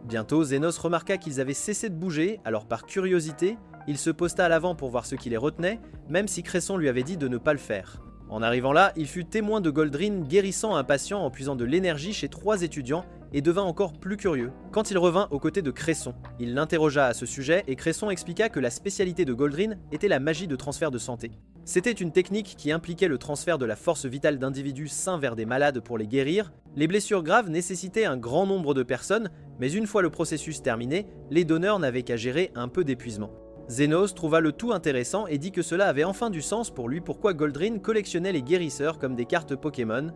Bientôt, Zenos remarqua qu'ils avaient cessé de bouger, alors par curiosité, il se posta à l'avant pour voir ce qui les retenait, même si Cresson lui avait dit de ne pas le faire. En arrivant là, il fut témoin de Goldrin guérissant un patient en puisant de l'énergie chez 3 étudiants et devint encore plus curieux. Quand il revint aux côtés de Cresson, il l'interrogea à ce sujet et Cresson expliqua que la spécialité de Goldrin était la magie de transfert de santé. C'était une technique qui impliquait le transfert de la force vitale d'individus sains vers des malades pour les guérir. Les blessures graves nécessitaient un grand nombre de personnes, mais une fois le processus terminé, les donneurs n'avaient qu'à gérer un peu d'épuisement. Zenos trouva le tout intéressant et dit que cela avait enfin du sens pour lui pourquoi Goldrin collectionnait les guérisseurs comme des cartes Pokémon.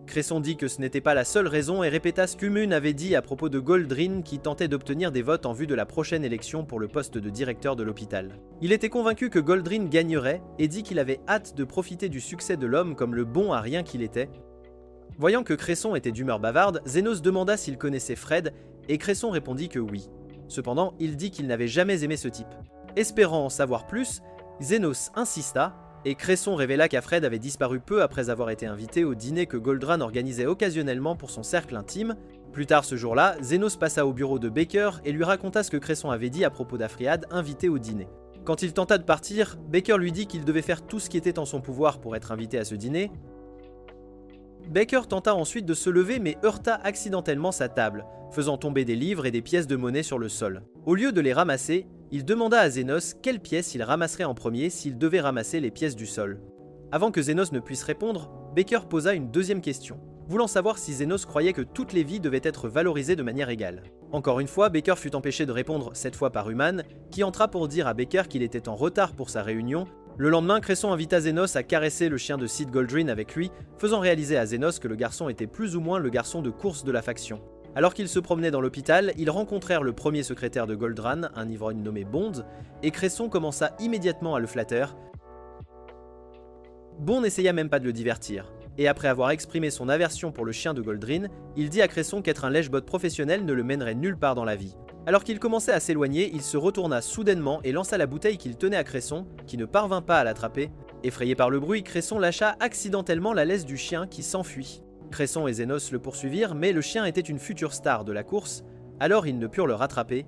Cresson dit que ce n'était pas la seule raison et répéta ce qu'Umun avait dit à propos de Goldrin qui tentait d'obtenir des votes en vue de la prochaine élection pour le poste de directeur de l'hôpital. Il était convaincu que Goldrin gagnerait et dit qu'il avait hâte de profiter du succès de l'homme comme le bon à rien qu'il était. Voyant que Cresson était d'humeur bavarde, Zenos demanda s'il connaissait Fred et Cresson répondit que oui. Cependant, il dit qu'il n'avait jamais aimé ce type. Espérant en savoir plus, Zenos insista et Cresson révéla qu'Afred avait disparu peu après avoir été invité au dîner que Goldrin organisait occasionnellement pour son cercle intime. Plus tard ce jour-là, Zenos passa au bureau de Baker et lui raconta ce que Cresson avait dit à propos d'Afriad invité au dîner. Quand il tenta de partir, Baker lui dit qu'il devait faire tout ce qui était en son pouvoir pour être invité à ce dîner. Baker tenta ensuite de se lever mais heurta accidentellement sa table, faisant tomber des livres et des pièces de monnaie sur le sol. Au lieu de les ramasser, il demanda à Zenos quelle pièce il ramasserait en premier s'il devait ramasser les pièces du sol. Avant que Zenos ne puisse répondre, Baker posa une deuxième question, voulant savoir si Zenos croyait que toutes les vies devaient être valorisées de manière égale. Encore une fois, Baker fut empêché de répondre, cette fois par Uman, qui entra pour dire à Baker qu'il était en retard pour sa réunion. Le lendemain, Cresson invita Zenos à caresser le chien de Sid Goldrin avec lui, faisant réaliser à Zenos que le garçon était plus ou moins le garçon de course de la faction. Alors qu'ils se promenaient dans l'hôpital, ils rencontrèrent le premier secrétaire de Goldran, un ivrogne nommé Bond, et Cresson commença immédiatement à le flatter. Bond n'essaya même pas de le divertir, et après avoir exprimé son aversion pour le chien de Goldrin, il dit à Cresson qu'être un lèche-bot professionnel ne le mènerait nulle part dans la vie. Alors qu'il commençait à s'éloigner, il se retourna soudainement et lança la bouteille qu'il tenait à Cresson, qui ne parvint pas à l'attraper. Effrayé par le bruit, Cresson lâcha accidentellement la laisse du chien qui s'enfuit. Cresson et Zenos le poursuivirent, mais le chien était une future star de la course, alors ils ne purent le rattraper.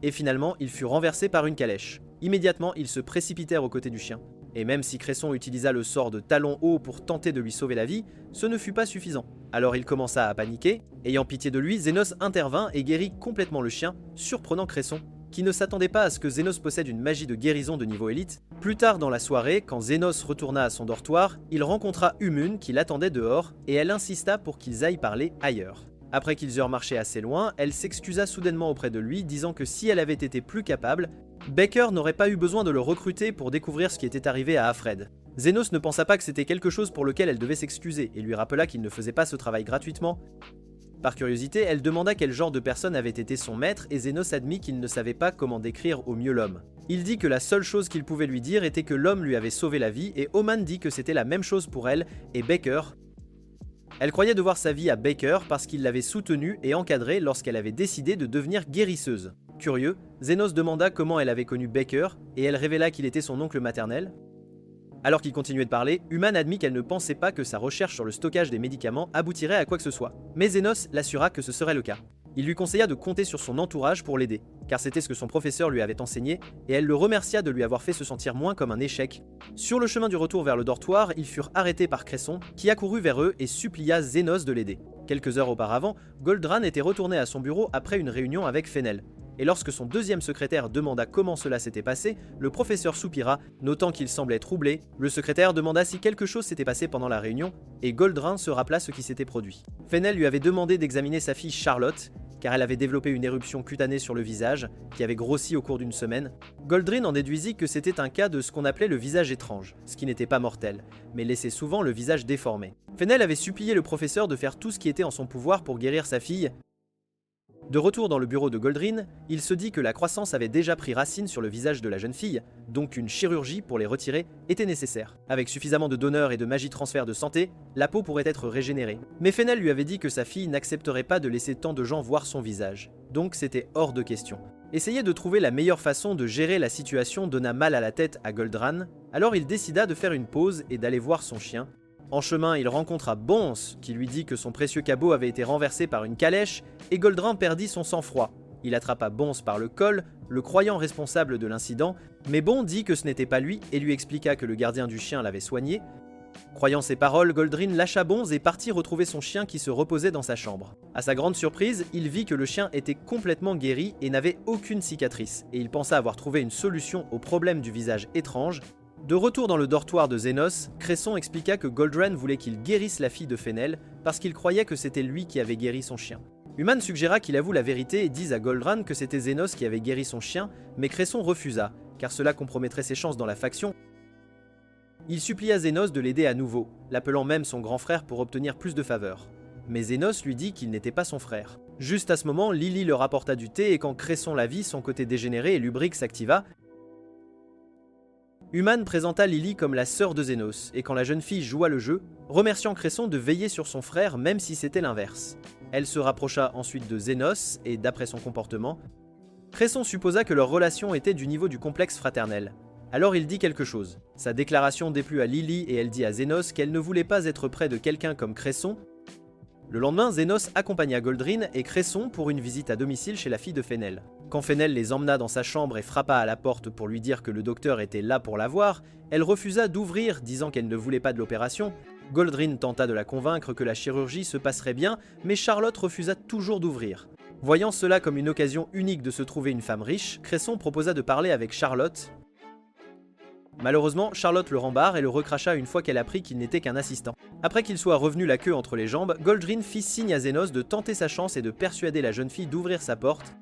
Et finalement, il fut renversé par une calèche. Immédiatement, ils se précipitèrent aux côtés du chien. Et même si Cresson utilisa le sort de talon haut pour tenter de lui sauver la vie, ce ne fut pas suffisant. Alors il commença à paniquer. Ayant pitié de lui, Zenos intervint et guérit complètement le chien, surprenant Cresson, qui ne s'attendait pas à ce que Zenos possède une magie de guérison de niveau élite. Plus tard dans la soirée, quand Zenos retourna à son dortoir, il rencontra Umun qui l'attendait dehors et elle insista pour qu'ils aillent parler ailleurs. Après qu'ils eurent marché assez loin, elle s'excusa soudainement auprès de lui, disant que si elle avait été plus capable, Baker n'aurait pas eu besoin de le recruter pour découvrir ce qui était arrivé à Afred. Zenos ne pensa pas que c'était quelque chose pour lequel elle devait s'excuser et lui rappela qu'il ne faisait pas ce travail gratuitement. Par curiosité, elle demanda quel genre de personne avait été son maître et Zenos admit qu'il ne savait pas comment décrire au mieux l'homme. Il dit que la seule chose qu'il pouvait lui dire était que l'homme lui avait sauvé la vie et Oman dit que c'était la même chose pour elle et Baker. Elle croyait devoir sa vie à Baker parce qu'il l'avait soutenue et encadrée lorsqu'elle avait décidé de devenir guérisseuse. Curieux, Zenos demanda comment elle avait connu Baker et elle révéla qu'il était son oncle maternel. Alors qu'il continuait de parler, Uman admit qu'elle ne pensait pas que sa recherche sur le stockage des médicaments aboutirait à quoi que ce soit. Mais Zenos l'assura que ce serait le cas. Il lui conseilla de compter sur son entourage pour l'aider, car c'était ce que son professeur lui avait enseigné, et elle le remercia de lui avoir fait se sentir moins comme un échec. Sur le chemin du retour vers le dortoir, ils furent arrêtés par Cresson, qui accourut vers eux et supplia Zenos de l'aider. Quelques heures auparavant, Goldran était retourné à son bureau après une réunion avec Fennel. Et lorsque son deuxième secrétaire demanda comment cela s'était passé, le professeur soupira, notant qu'il semblait troublé. Le secrétaire demanda si quelque chose s'était passé pendant la réunion, et Goldrin se rappela ce qui s'était produit. Fennel lui avait demandé d'examiner sa fille Charlotte, car elle avait développé une éruption cutanée sur le visage, qui avait grossi au cours d'une semaine. Goldrin en déduisit que c'était un cas de ce qu'on appelait le visage étrange, ce qui n'était pas mortel, mais laissait souvent le visage déformé. Fennel avait supplié le professeur de faire tout ce qui était en son pouvoir pour guérir sa fille. De retour dans le bureau de Goldrin, il se dit que la croissance avait déjà pris racine sur le visage de la jeune fille, donc une chirurgie pour les retirer était nécessaire. Avec suffisamment de donneurs et de magie transfert de santé, la peau pourrait être régénérée. Mais Fennel lui avait dit que sa fille n'accepterait pas de laisser tant de gens voir son visage, donc c'était hors de question. Essayer de trouver la meilleure façon de gérer la situation donna mal à la tête à Goldran, alors il décida de faire une pause et d'aller voir son chien. En chemin, il rencontra Bonce, qui lui dit que son précieux cabot avait été renversé par une calèche, et Goldrin perdit son sang-froid. Il attrapa Bonce par le col, le croyant responsable de l'incident, mais Bon dit que ce n'était pas lui et lui expliqua que le gardien du chien l'avait soigné. Croyant ses paroles, Goldrin lâcha Bonze et partit retrouver son chien qui se reposait dans sa chambre. À sa grande surprise, il vit que le chien était complètement guéri et n'avait aucune cicatrice, et il pensa avoir trouvé une solution au problème du visage étrange. De retour dans le dortoir de Zenos, Cresson expliqua que Goldran voulait qu'il guérisse la fille de Fennel parce qu'il croyait que c'était lui qui avait guéri son chien. Human suggéra qu'il avoue la vérité et dise à Goldran que c'était Zenos qui avait guéri son chien, mais Cresson refusa, car cela compromettrait ses chances dans la faction. Il supplia Zenos de l'aider à nouveau, l'appelant même son grand frère pour obtenir plus de faveurs. Mais Zenos lui dit qu'il n'était pas son frère. Juste à ce moment, Lily leur apporta du thé et quand Cresson la vit, son côté dégénéré et lubrique s'activa. Human présenta Lily comme la sœur de Zenos, et quand la jeune fille joua le jeu, remerciant Cresson de veiller sur son frère même si c'était l'inverse. Elle se rapprocha ensuite de Zenos, et d'après son comportement, Cresson supposa que leur relation était du niveau du complexe fraternel. Alors il dit quelque chose. Sa déclaration déplut à Lily et elle dit à Zenos qu'elle ne voulait pas être près de quelqu'un comme Cresson. Le lendemain, Zenos accompagna Goldrin et Cresson pour une visite à domicile chez la fille de Fennel. Quand Fennel les emmena dans sa chambre et frappa à la porte pour lui dire que le docteur était là pour la voir, elle refusa d'ouvrir, disant qu'elle ne voulait pas de l'opération. Goldrin tenta de la convaincre que la chirurgie se passerait bien, mais Charlotte refusa toujours d'ouvrir. Voyant cela comme une occasion unique de se trouver une femme riche, Cresson proposa de parler avec Charlotte. Malheureusement, Charlotte le rembarre et le recracha une fois qu'elle apprit qu'il n'était qu'un assistant. Après qu'il soit revenu la queue entre les jambes, Goldrin fit signe à Zenos de tenter sa chance et de persuader la jeune fille d'ouvrir sa porte.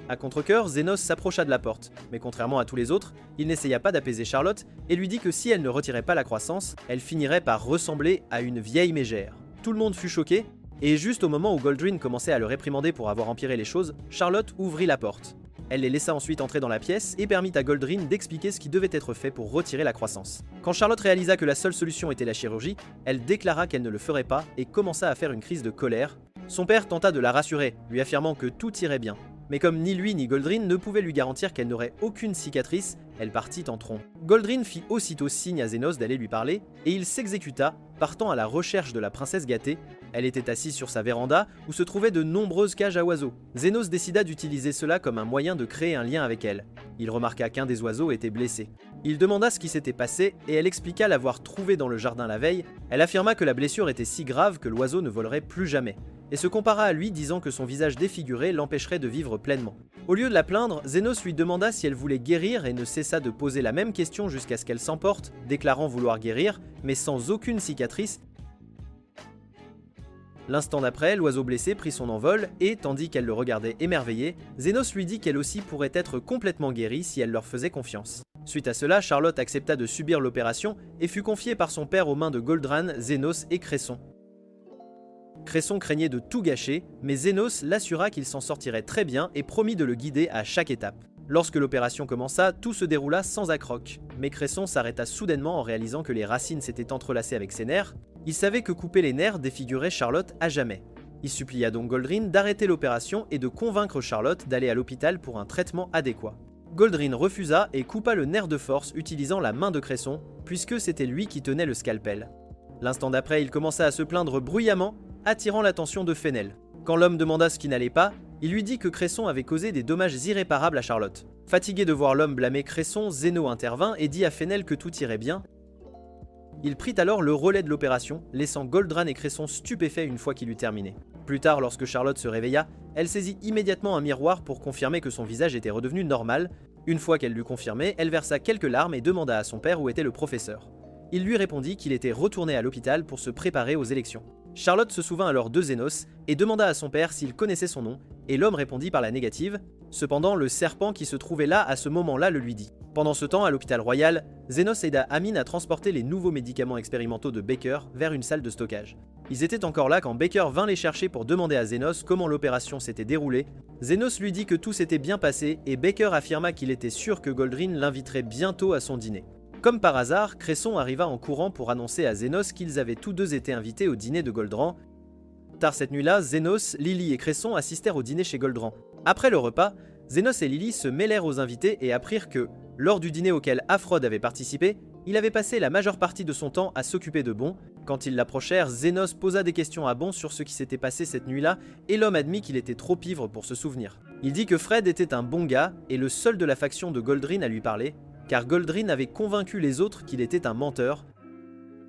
À contre-cœur, Zenos s'approcha de la porte, mais contrairement à tous les autres, il n'essaya pas d'apaiser Charlotte et lui dit que si elle ne retirait pas la croissance, elle finirait par ressembler à une vieille mégère. Tout le monde fut choqué, et juste au moment où Goldrin commençait à le réprimander pour avoir empiré les choses, Charlotte ouvrit la porte. Elle les laissa ensuite entrer dans la pièce et permit à Goldrin d'expliquer ce qui devait être fait pour retirer la croissance. Quand Charlotte réalisa que la seule solution était la chirurgie, elle déclara qu'elle ne le ferait pas et commença à faire une crise de colère. Son père tenta de la rassurer, lui affirmant que tout irait bien. Mais comme ni lui ni Goldrin ne pouvaient lui garantir qu'elle n'aurait aucune cicatrice, elle partit en tronc. Goldrin fit aussitôt signe à Zenos d'aller lui parler, et il s'exécuta, partant à la recherche de la princesse gâtée. Elle était assise sur sa véranda, où se trouvaient de nombreuses cages à oiseaux. Zenos décida d'utiliser cela comme un moyen de créer un lien avec elle. Il remarqua qu'un des oiseaux était blessé. Il demanda ce qui s'était passé, et elle expliqua l'avoir trouvé dans le jardin la veille. Elle affirma que la blessure était si grave que l'oiseau ne volerait plus jamais, et se compara à lui disant que son visage défiguré l'empêcherait de vivre pleinement. Au lieu de la plaindre, Zenos lui demanda si elle voulait guérir et ne cessa de poser la même question jusqu'à ce qu'elle s'emporte, déclarant vouloir guérir, mais sans aucune cicatrice. L'instant d'après, l'oiseau blessé prit son envol et, tandis qu'elle le regardait émerveillée, Zenos lui dit qu'elle aussi pourrait être complètement guérie si elle leur faisait confiance. Suite à cela, Charlotte accepta de subir l'opération et fut confiée par son père aux mains de Goldran, Zenos et Cresson. Cresson craignait de tout gâcher, mais Zenos l'assura qu'il s'en sortirait très bien et promit de le guider à chaque étape. Lorsque l'opération commença, tout se déroula sans accroc, mais Cresson s'arrêta soudainement en réalisant que les racines s'étaient entrelacées avec ses nerfs. Il savait que couper les nerfs défigurait Charlotte à jamais. Il supplia donc Goldrin d'arrêter l'opération et de convaincre Charlotte d'aller à l'hôpital pour un traitement adéquat. Goldrin refusa et coupa le nerf de force utilisant la main de Cresson, puisque c'était lui qui tenait le scalpel. L'instant d'après, il commença à se plaindre bruyamment, attirant l'attention de Fennel. Quand l'homme demanda ce qui n'allait pas, il lui dit que Cresson avait causé des dommages irréparables à Charlotte. Fatigué de voir l'homme blâmer Cresson, Zeno intervint et dit à Fennel que tout irait bien. Il prit alors le relais de l'opération, laissant Goldran et Cresson stupéfaits une fois qu'il eut terminé. Plus tard, lorsque Charlotte se réveilla, elle saisit immédiatement un miroir pour confirmer que son visage était redevenu normal. Une fois qu'elle l'eut confirmé, elle versa quelques larmes et demanda à son père où était le professeur. Il lui répondit qu'il était retourné à l'hôpital pour se préparer aux élections. Charlotte se souvint alors de Zénos et demanda à son père s'il connaissait son nom, et l'homme répondit par la négative. Cependant, le serpent qui se trouvait là à ce moment-là le lui dit. Pendant ce temps, à l'hôpital royal, Zénos aida Amine à transporter les nouveaux médicaments expérimentaux de Baker vers une salle de stockage. Ils étaient encore là quand Baker vint les chercher pour demander à Zénos comment l'opération s'était déroulée. Zénos lui dit que tout s'était bien passé et Baker affirma qu'il était sûr que Goldrin l'inviterait bientôt à son dîner. Comme par hasard, Cresson arriva en courant pour annoncer à Zénos qu'ils avaient tous deux été invités au dîner de Goldran. Tard cette nuit-là, Zénos, Lily et Cresson assistèrent au dîner chez Goldran. Après le repas, Zénos et Lily se mêlèrent aux invités et apprirent que, lors du dîner auquel Afrod avait participé, il avait passé la majeure partie de son temps à s'occuper de Bon. Quand ils l'approchèrent, Zénos posa des questions à Bon sur ce qui s'était passé cette nuit-là, et l'homme admit qu'il était trop ivre pour se souvenir. Il dit que Fred était un bon gars, et le seul de la faction de Goldrin à lui parler, car Goldrin avait convaincu les autres qu'il était un menteur.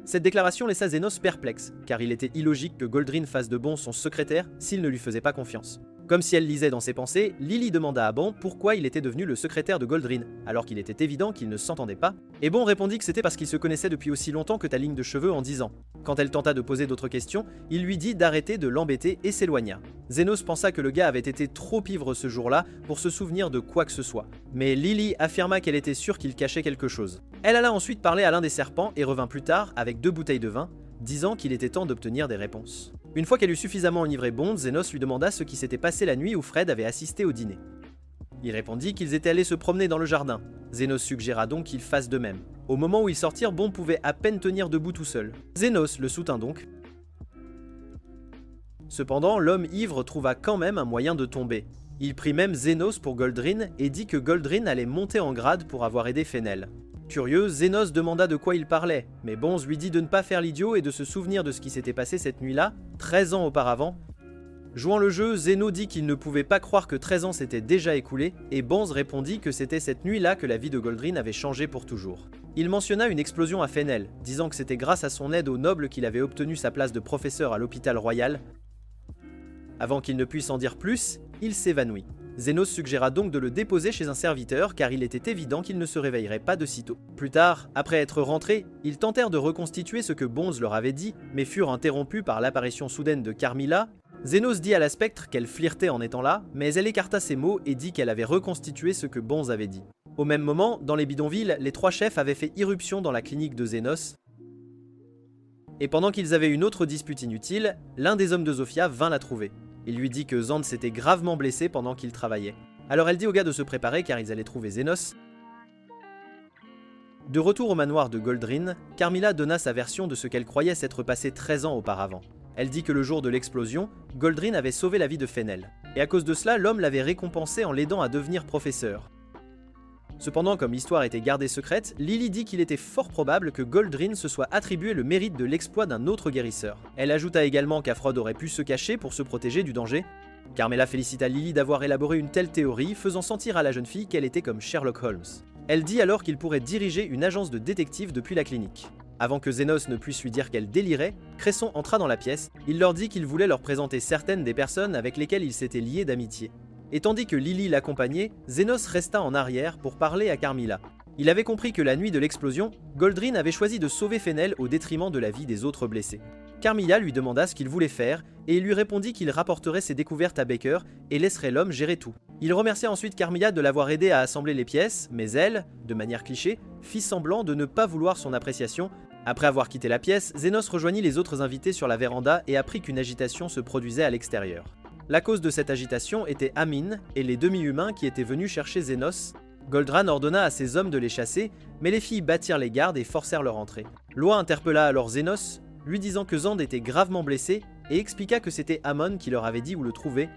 Cette déclaration laissa Zénos perplexe, car il était illogique que Goldrin fasse de Bon son secrétaire s'il ne lui faisait pas confiance. Comme si elle lisait dans ses pensées, Lily demanda à Bon pourquoi il était devenu le secrétaire de Goldrin, alors qu'il était évident qu'ils ne s'entendaient pas, et Bon répondit que c'était parce qu'ils se connaissaient depuis aussi longtemps que ta ligne de cheveux en 10 ans. Quand elle tenta de poser d'autres questions, il lui dit d'arrêter de l'embêter et s'éloigna. Zénos pensa que le gars avait été trop ivre ce jour-là pour se souvenir de quoi que ce soit, mais Lily affirma qu'elle était sûre qu'il cachait quelque chose. Elle alla ensuite parler à l'un des serpents et revint plus tard avec 2 bouteilles de vin, disant qu'il était temps d'obtenir des réponses. Une fois qu'elle eut suffisamment enivré Bond, Zénos lui demanda ce qui s'était passé la nuit où Fred avait assisté au dîner. Il répondit qu'ils étaient allés se promener dans le jardin. Zénos suggéra donc qu'ils fassent de même. Au moment où ils sortirent, Bond pouvait à peine tenir debout tout seul. Zénos le soutint donc. Cependant, l'homme ivre trouva quand même un moyen de tomber. Il prit même Zénos pour Goldrin et dit que Goldrin allait monter en grade pour avoir aidé Fennel. Curieux, Zénos demanda de quoi il parlait, mais Bonze lui dit de ne pas faire l'idiot et de se souvenir de ce qui s'était passé cette nuit-là, 13 ans auparavant. Jouant le jeu, Zéno dit qu'il ne pouvait pas croire que 13 ans s'étaient déjà écoulés, et Bonze répondit que c'était cette nuit-là que la vie de Goldrin avait changé pour toujours. Il mentionna une explosion à Fennel, disant que c'était grâce à son aide aux nobles qu'il avait obtenu sa place de professeur à l'hôpital royal. Avant qu'il ne puisse en dire plus, il s'évanouit. Zénos suggéra donc de le déposer chez un serviteur car il était évident qu'il ne se réveillerait pas de sitôt. Plus tard, après être rentrés, ils tentèrent de reconstituer ce que Bonze leur avait dit, mais furent interrompus par l'apparition soudaine de Carmilla. Zénos dit à la spectre qu'elle flirtait en étant là, mais elle écarta ses mots et dit qu'elle avait reconstitué ce que Bonze avait dit. Au même moment, dans les bidonvilles, les 3 chefs avaient fait irruption dans la clinique de Zénos. Et pendant qu'ils avaient une autre dispute inutile, l'un des hommes de Zofia vint la trouver. Il lui dit que Zand s'était gravement blessé pendant qu'il travaillait. Alors elle dit aux gars de se préparer car ils allaient trouver Zénos. De retour au manoir de Goldrin, Carmilla donna sa version de ce qu'elle croyait s'être passé 13 ans auparavant. Elle dit que le jour de l'explosion, Goldrin avait sauvé la vie de Fennel. Et à cause de cela, l'homme l'avait récompensé en l'aidant à devenir professeur. Cependant, comme l'histoire était gardée secrète, Lily dit qu'il était fort probable que Goldrin se soit attribué le mérite de l'exploit d'un autre guérisseur. Elle ajouta également qu'Afrod aurait pu se cacher pour se protéger du danger. Carmilla félicita Lily d'avoir élaboré une telle théorie, faisant sentir à la jeune fille qu'elle était comme Sherlock Holmes. Elle dit alors qu'il pourrait diriger une agence de détectives depuis la clinique. Avant que Zénos ne puisse lui dire qu'elle délirait, Cresson entra dans la pièce. Il leur dit qu'il voulait leur présenter certaines des personnes avec lesquelles il s'était lié d'amitié. Et tandis que Lily l'accompagnait, Zénos resta en arrière pour parler à Carmilla. Il avait compris que la nuit de l'explosion, Goldrin avait choisi de sauver Fennel au détriment de la vie des autres blessés. Carmilla lui demanda ce qu'il voulait faire, et il lui répondit qu'il rapporterait ses découvertes à Baker et laisserait l'homme gérer tout. Il remercia ensuite Carmilla de l'avoir aidé à assembler les pièces, mais elle, de manière cliché, fit semblant de ne pas vouloir son appréciation. Après avoir quitté la pièce, Zénos rejoignit les autres invités sur la véranda et apprit qu'une agitation se produisait à l'extérieur. La cause de cette agitation était Amine et les demi-humains qui étaient venus chercher Zénos. Goldran ordonna à ses hommes de les chasser, mais les filles battirent les gardes et forcèrent leur entrée. Loi interpella alors Zénos, lui disant que Zand était gravement blessé et expliqua que c'était Amon qui leur avait dit où le trouver.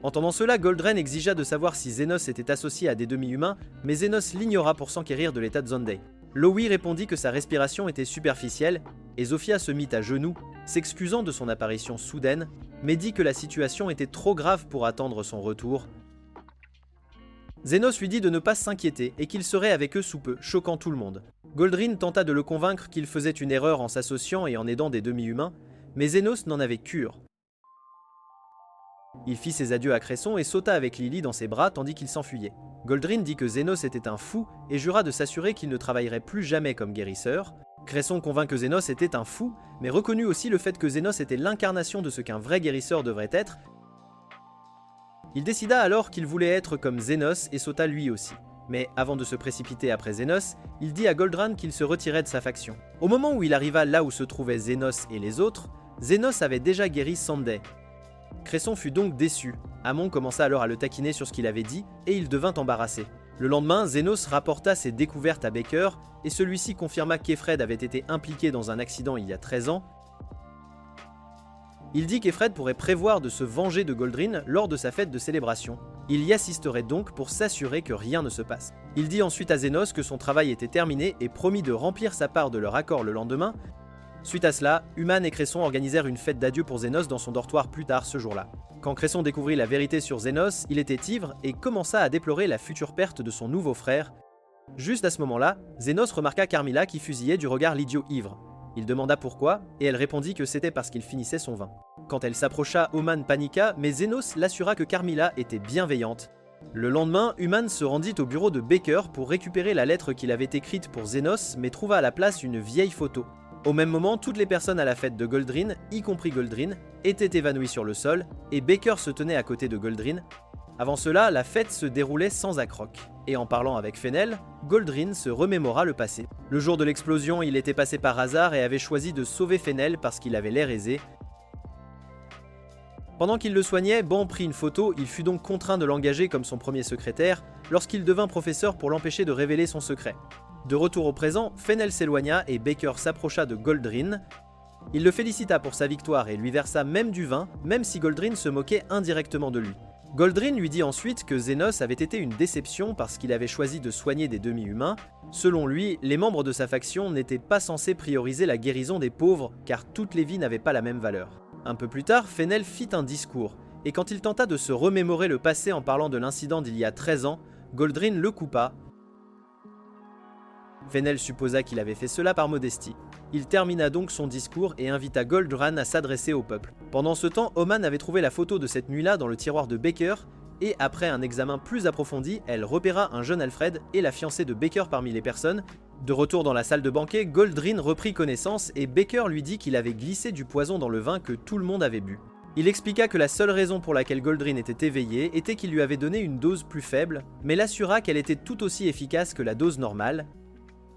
Entendant cela, Goldran exigea de savoir si Zénos était associé à des demi-humains, mais Zénos l'ignora pour s'enquérir de l'état de Zandei. Lowy répondit que sa respiration était superficielle, et Zofia se mit à genoux, s'excusant de son apparition soudaine, mais dit que la situation était trop grave pour attendre son retour. Zénos lui dit de ne pas s'inquiéter et qu'il serait avec eux sous peu, choquant tout le monde. Goldrin tenta de le convaincre qu'il faisait une erreur en s'associant et en aidant des demi-humains, mais Zénos n'en avait cure. Il fit ses adieux à Cresson et sauta avec Lily dans ses bras tandis qu'il s'enfuyait. Goldrin dit que Zénos était un fou et jura de s'assurer qu'il ne travaillerait plus jamais comme guérisseur. Cresson convainc que Zénos était un fou, mais reconnut aussi le fait que Zénos était l'incarnation de ce qu'un vrai guérisseur devrait être. Il décida alors qu'il voulait être comme Zénos et sauta lui aussi. Mais avant de se précipiter après Zénos, il dit à Goldran qu'il se retirait de sa faction. Au moment où il arriva là où se trouvaient Zénos et les autres, Zénos avait déjà guéri Sandai. Cresson fut donc déçu. Amon commença alors à le taquiner sur ce qu'il avait dit et il devint embarrassé. Le lendemain, Zénos rapporta ses découvertes à Baker et celui-ci confirma qu'Efred avait été impliqué dans un accident il y a 13 ans. Il dit qu'Efred pourrait prévoir de se venger de Goldrin lors de sa fête de célébration. Il y assisterait donc pour s'assurer que rien ne se passe. Il dit ensuite à Zénos que son travail était terminé et promit de remplir sa part de leur accord le lendemain. Suite à cela, Human et Cresson organisèrent une fête d'adieu pour Zénos dans son dortoir plus tard ce jour-là. Quand Cresson découvrit la vérité sur Zénos, il était ivre et commença à déplorer la future perte de son nouveau frère. Juste à ce moment-là, Zénos remarqua Carmilla qui fusillait du regard l'idiot ivre. Il demanda pourquoi, et elle répondit que c'était parce qu'il finissait son vin. Quand elle s'approcha, Oman paniqua, mais Zénos l'assura que Carmilla était bienveillante. Le lendemain, Human se rendit au bureau de Baker pour récupérer la lettre qu'il avait écrite pour Zénos, mais trouva à la place une vieille photo. Au même moment, toutes les personnes à la fête de Goldrin, y compris Goldrin, étaient évanouies sur le sol, et Baker se tenait à côté de Goldrin. Avant cela, la fête se déroulait sans accroc. Et en parlant avec Fennel, Goldrin se remémora le passé. Le jour de l'explosion, il était passé par hasard et avait choisi de sauver Fennel parce qu'il avait l'air aisé. Pendant qu'il le soignait, Ban prit une photo, il fut donc contraint de l'engager comme son premier secrétaire lorsqu'il devint professeur pour l'empêcher de révéler son secret. De retour au présent, Fennel s'éloigna et Baker s'approcha de Goldrin. Il le félicita pour sa victoire et lui versa même du vin, même si Goldrin se moquait indirectement de lui. Goldrin lui dit ensuite que Zénos avait été une déception parce qu'il avait choisi de soigner des demi-humains. Selon lui, les membres de sa faction n'étaient pas censés prioriser la guérison des pauvres car toutes les vies n'avaient pas la même valeur. Un peu plus tard, Fennel fit un discours, et quand il tenta de se remémorer le passé en parlant de l'incident d'il y a 13 ans, Goldrin le coupa. Fennel supposa qu'il avait fait cela par modestie. Il termina donc son discours et invita Goldran à s'adresser au peuple. Pendant ce temps, Oman avait trouvé la photo de cette nuit-là dans le tiroir de Baker, et après un examen plus approfondi, elle repéra un jeune Alfred et la fiancée de Baker parmi les personnes. De retour dans la salle de banquet, Goldrin reprit connaissance et Baker lui dit qu'il avait glissé du poison dans le vin que tout le monde avait bu. Il expliqua que la seule raison pour laquelle Goldrin était éveillé était qu'il lui avait donné une dose plus faible, mais l'assura qu'elle était tout aussi efficace que la dose normale.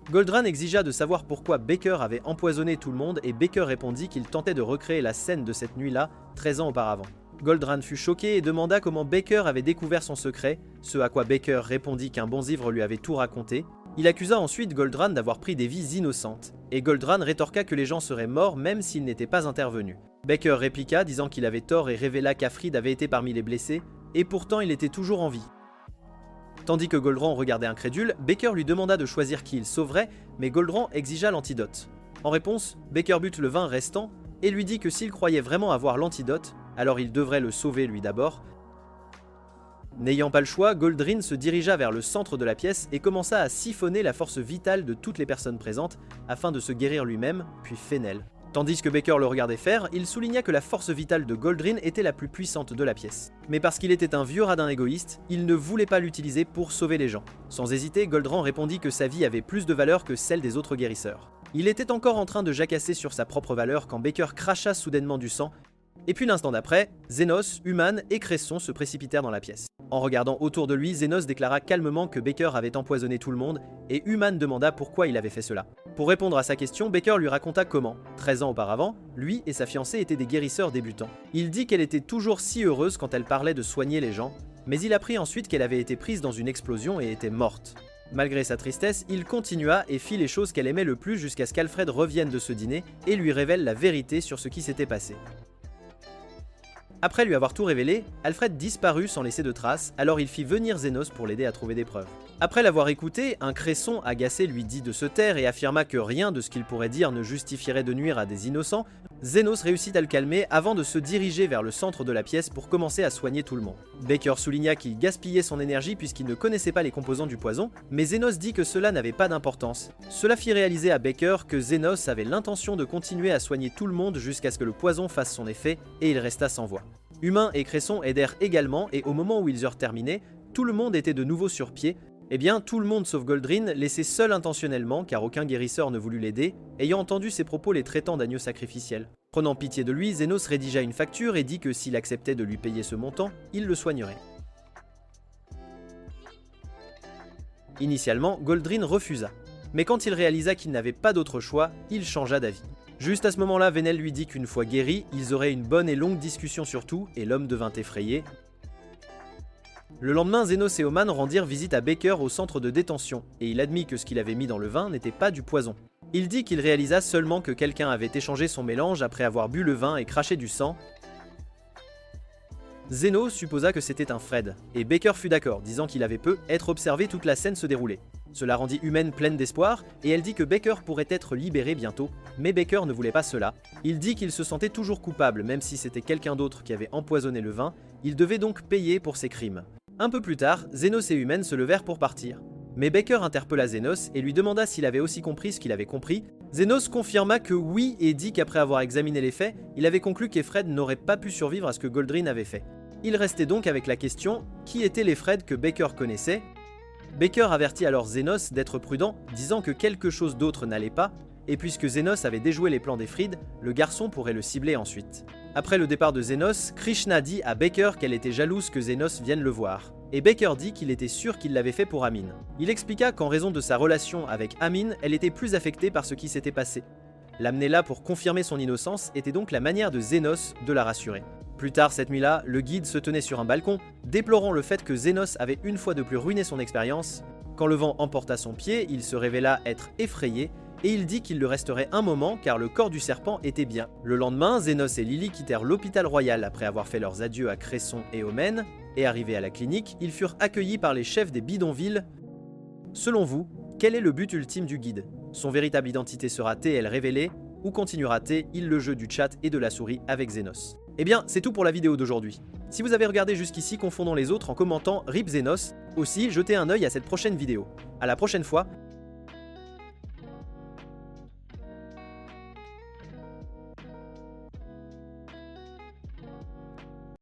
Goldran exigea de savoir pourquoi Baker avait empoisonné tout le monde et Baker répondit qu'il tentait de recréer la scène de cette nuit-là, 13 ans auparavant. Goldran fut choqué et demanda comment Baker avait découvert son secret, ce à quoi Baker répondit qu'un bon ivre lui avait tout raconté. Il accusa ensuite Goldran d'avoir pris des vies innocentes, et Goldran rétorqua que les gens seraient morts même s'ils n'étaient pas intervenus. Baker répliqua disant qu'il avait tort et révéla qu'Afrid avait été parmi les blessés, et pourtant il était toujours en vie. Tandis que Goldran regardait incrédule, Baker lui demanda de choisir qui il sauverait, mais Goldran exigea l'antidote. En réponse, Baker but le vin restant et lui dit que s'il croyait vraiment avoir l'antidote, alors il devrait le sauver lui d'abord. N'ayant pas le choix, Goldrin se dirigea vers le centre de la pièce et commença à siphonner la force vitale de toutes les personnes présentes afin de se guérir lui-même, puis Fennel. Tandis que Baker le regardait faire, il souligna que la force vitale de Goldrin était la plus puissante de la pièce. Mais parce qu'il était un vieux radin égoïste, il ne voulait pas l'utiliser pour sauver les gens. Sans hésiter, Goldran répondit que sa vie avait plus de valeur que celle des autres guérisseurs. Il était encore en train de jacasser sur sa propre valeur quand Baker cracha soudainement du sang, et puis l'instant d'après, Zénos, Human et Cresson se précipitèrent dans la pièce. En regardant autour de lui, Zénos déclara calmement que Baker avait empoisonné tout le monde, et Human demanda pourquoi il avait fait cela. Pour répondre à sa question, Baker lui raconta comment, 13 ans auparavant, lui et sa fiancée étaient des guérisseurs débutants. Il dit qu'elle était toujours si heureuse quand elle parlait de soigner les gens, mais il apprit ensuite qu'elle avait été prise dans une explosion et était morte. Malgré sa tristesse, il continua et fit les choses qu'elle aimait le plus jusqu'à ce qu'Alfred revienne de ce dîner et lui révèle la vérité sur ce qui s'était passé. Après lui avoir tout révélé, Alfred disparut sans laisser de traces, alors il fit venir Zénos pour l'aider à trouver des preuves. Après l'avoir écouté, un Cresson agacé lui dit de se taire et affirma que rien de ce qu'il pourrait dire ne justifierait de nuire à des innocents. Zénos réussit à le calmer avant de se diriger vers le centre de la pièce pour commencer à soigner tout le monde. Baker souligna qu'il gaspillait son énergie puisqu'il ne connaissait pas les composants du poison, mais Zénos dit que cela n'avait pas d'importance. Cela fit réaliser à Baker que Zénos avait l'intention de continuer à soigner tout le monde jusqu'à ce que le poison fasse son effet, et il resta sans voix. Humain et Cresson aidèrent également et au moment où ils eurent terminé, tout le monde était de nouveau sur pied. Eh bien, tout le monde sauf Goldrin, laissé seul intentionnellement car aucun guérisseur ne voulut l'aider, ayant entendu ses propos les traitant d'agneau sacrificiel. Prenant pitié de lui, Zenos rédigea une facture et dit que s'il acceptait de lui payer ce montant, il le soignerait. Initialement, Goldrin refusa, mais quand il réalisa qu'il n'avait pas d'autre choix, il changea d'avis. Juste à ce moment-là, Venel lui dit qu'une fois guéri, ils auraient une bonne et longue discussion sur tout, et l'homme devint effrayé. Le lendemain, Zenos et Oman rendirent visite à Baker au centre de détention, et il admit que ce qu'il avait mis dans le vin n'était pas du poison. Il dit qu'il réalisa seulement que quelqu'un avait échangé son mélange après avoir bu le vin et craché du sang. Zeno supposa que c'était un Fred, et Baker fut d'accord, disant qu'il avait peu être observé toute la scène se dérouler. Cela rendit Humaine pleine d'espoir, et elle dit que Baker pourrait être libéré bientôt, mais Baker ne voulait pas cela. Il dit qu'il se sentait toujours coupable, même si c'était quelqu'un d'autre qui avait empoisonné le vin, il devait donc payer pour ses crimes. Un peu plus tard, Zenos et Humaine se levèrent pour partir. Mais Baker interpella Zenos et lui demanda s'il avait aussi compris ce qu'il avait compris. Zenos confirma que oui et dit qu'après avoir examiné les faits, il avait conclu qu'Efred n'aurait pas pu survivre à ce que Goldrin avait fait. Il restait donc avec la question, qui étaient les Fred que Baker connaissait? Baker avertit alors Zenos d'être prudent, disant que quelque chose d'autre n'allait pas, et puisque Zenos avait déjoué les plans d'Efrid, le garçon pourrait le cibler ensuite. Après le départ de Zenos, Krishna dit à Baker qu'elle était jalouse que Zenos vienne le voir, et Baker dit qu'il était sûr qu'il l'avait fait pour Amin. Il expliqua qu'en raison de sa relation avec Amin, elle était plus affectée par ce qui s'était passé. L'amener là pour confirmer son innocence était donc la manière de Zenos de la rassurer. Plus tard cette nuit-là, le guide se tenait sur un balcon, déplorant le fait que Zenos avait une fois de plus ruiné son expérience. Quand le vent emporta son pied, il se révéla être effrayé, et il dit qu'il le resterait un moment car le corps du serpent était bien. Le lendemain, Zenos et Lily quittèrent l'hôpital royal après avoir fait leurs adieux à Cresson et Omen, et arrivés à la clinique, ils furent accueillis par les chefs des bidonvilles. Selon vous, quel est le but ultime du guide? Son véritable identité sera-t-elle révélée, ou continuera-t-il le jeu du chat et de la souris avec Zenos? Eh bien, c'est tout pour la vidéo d'aujourd'hui. Si vous avez regardé jusqu'ici, confondons les autres en commentant RIP Zenos. Aussi, jetez un œil à cette prochaine vidéo. À la prochaine fois.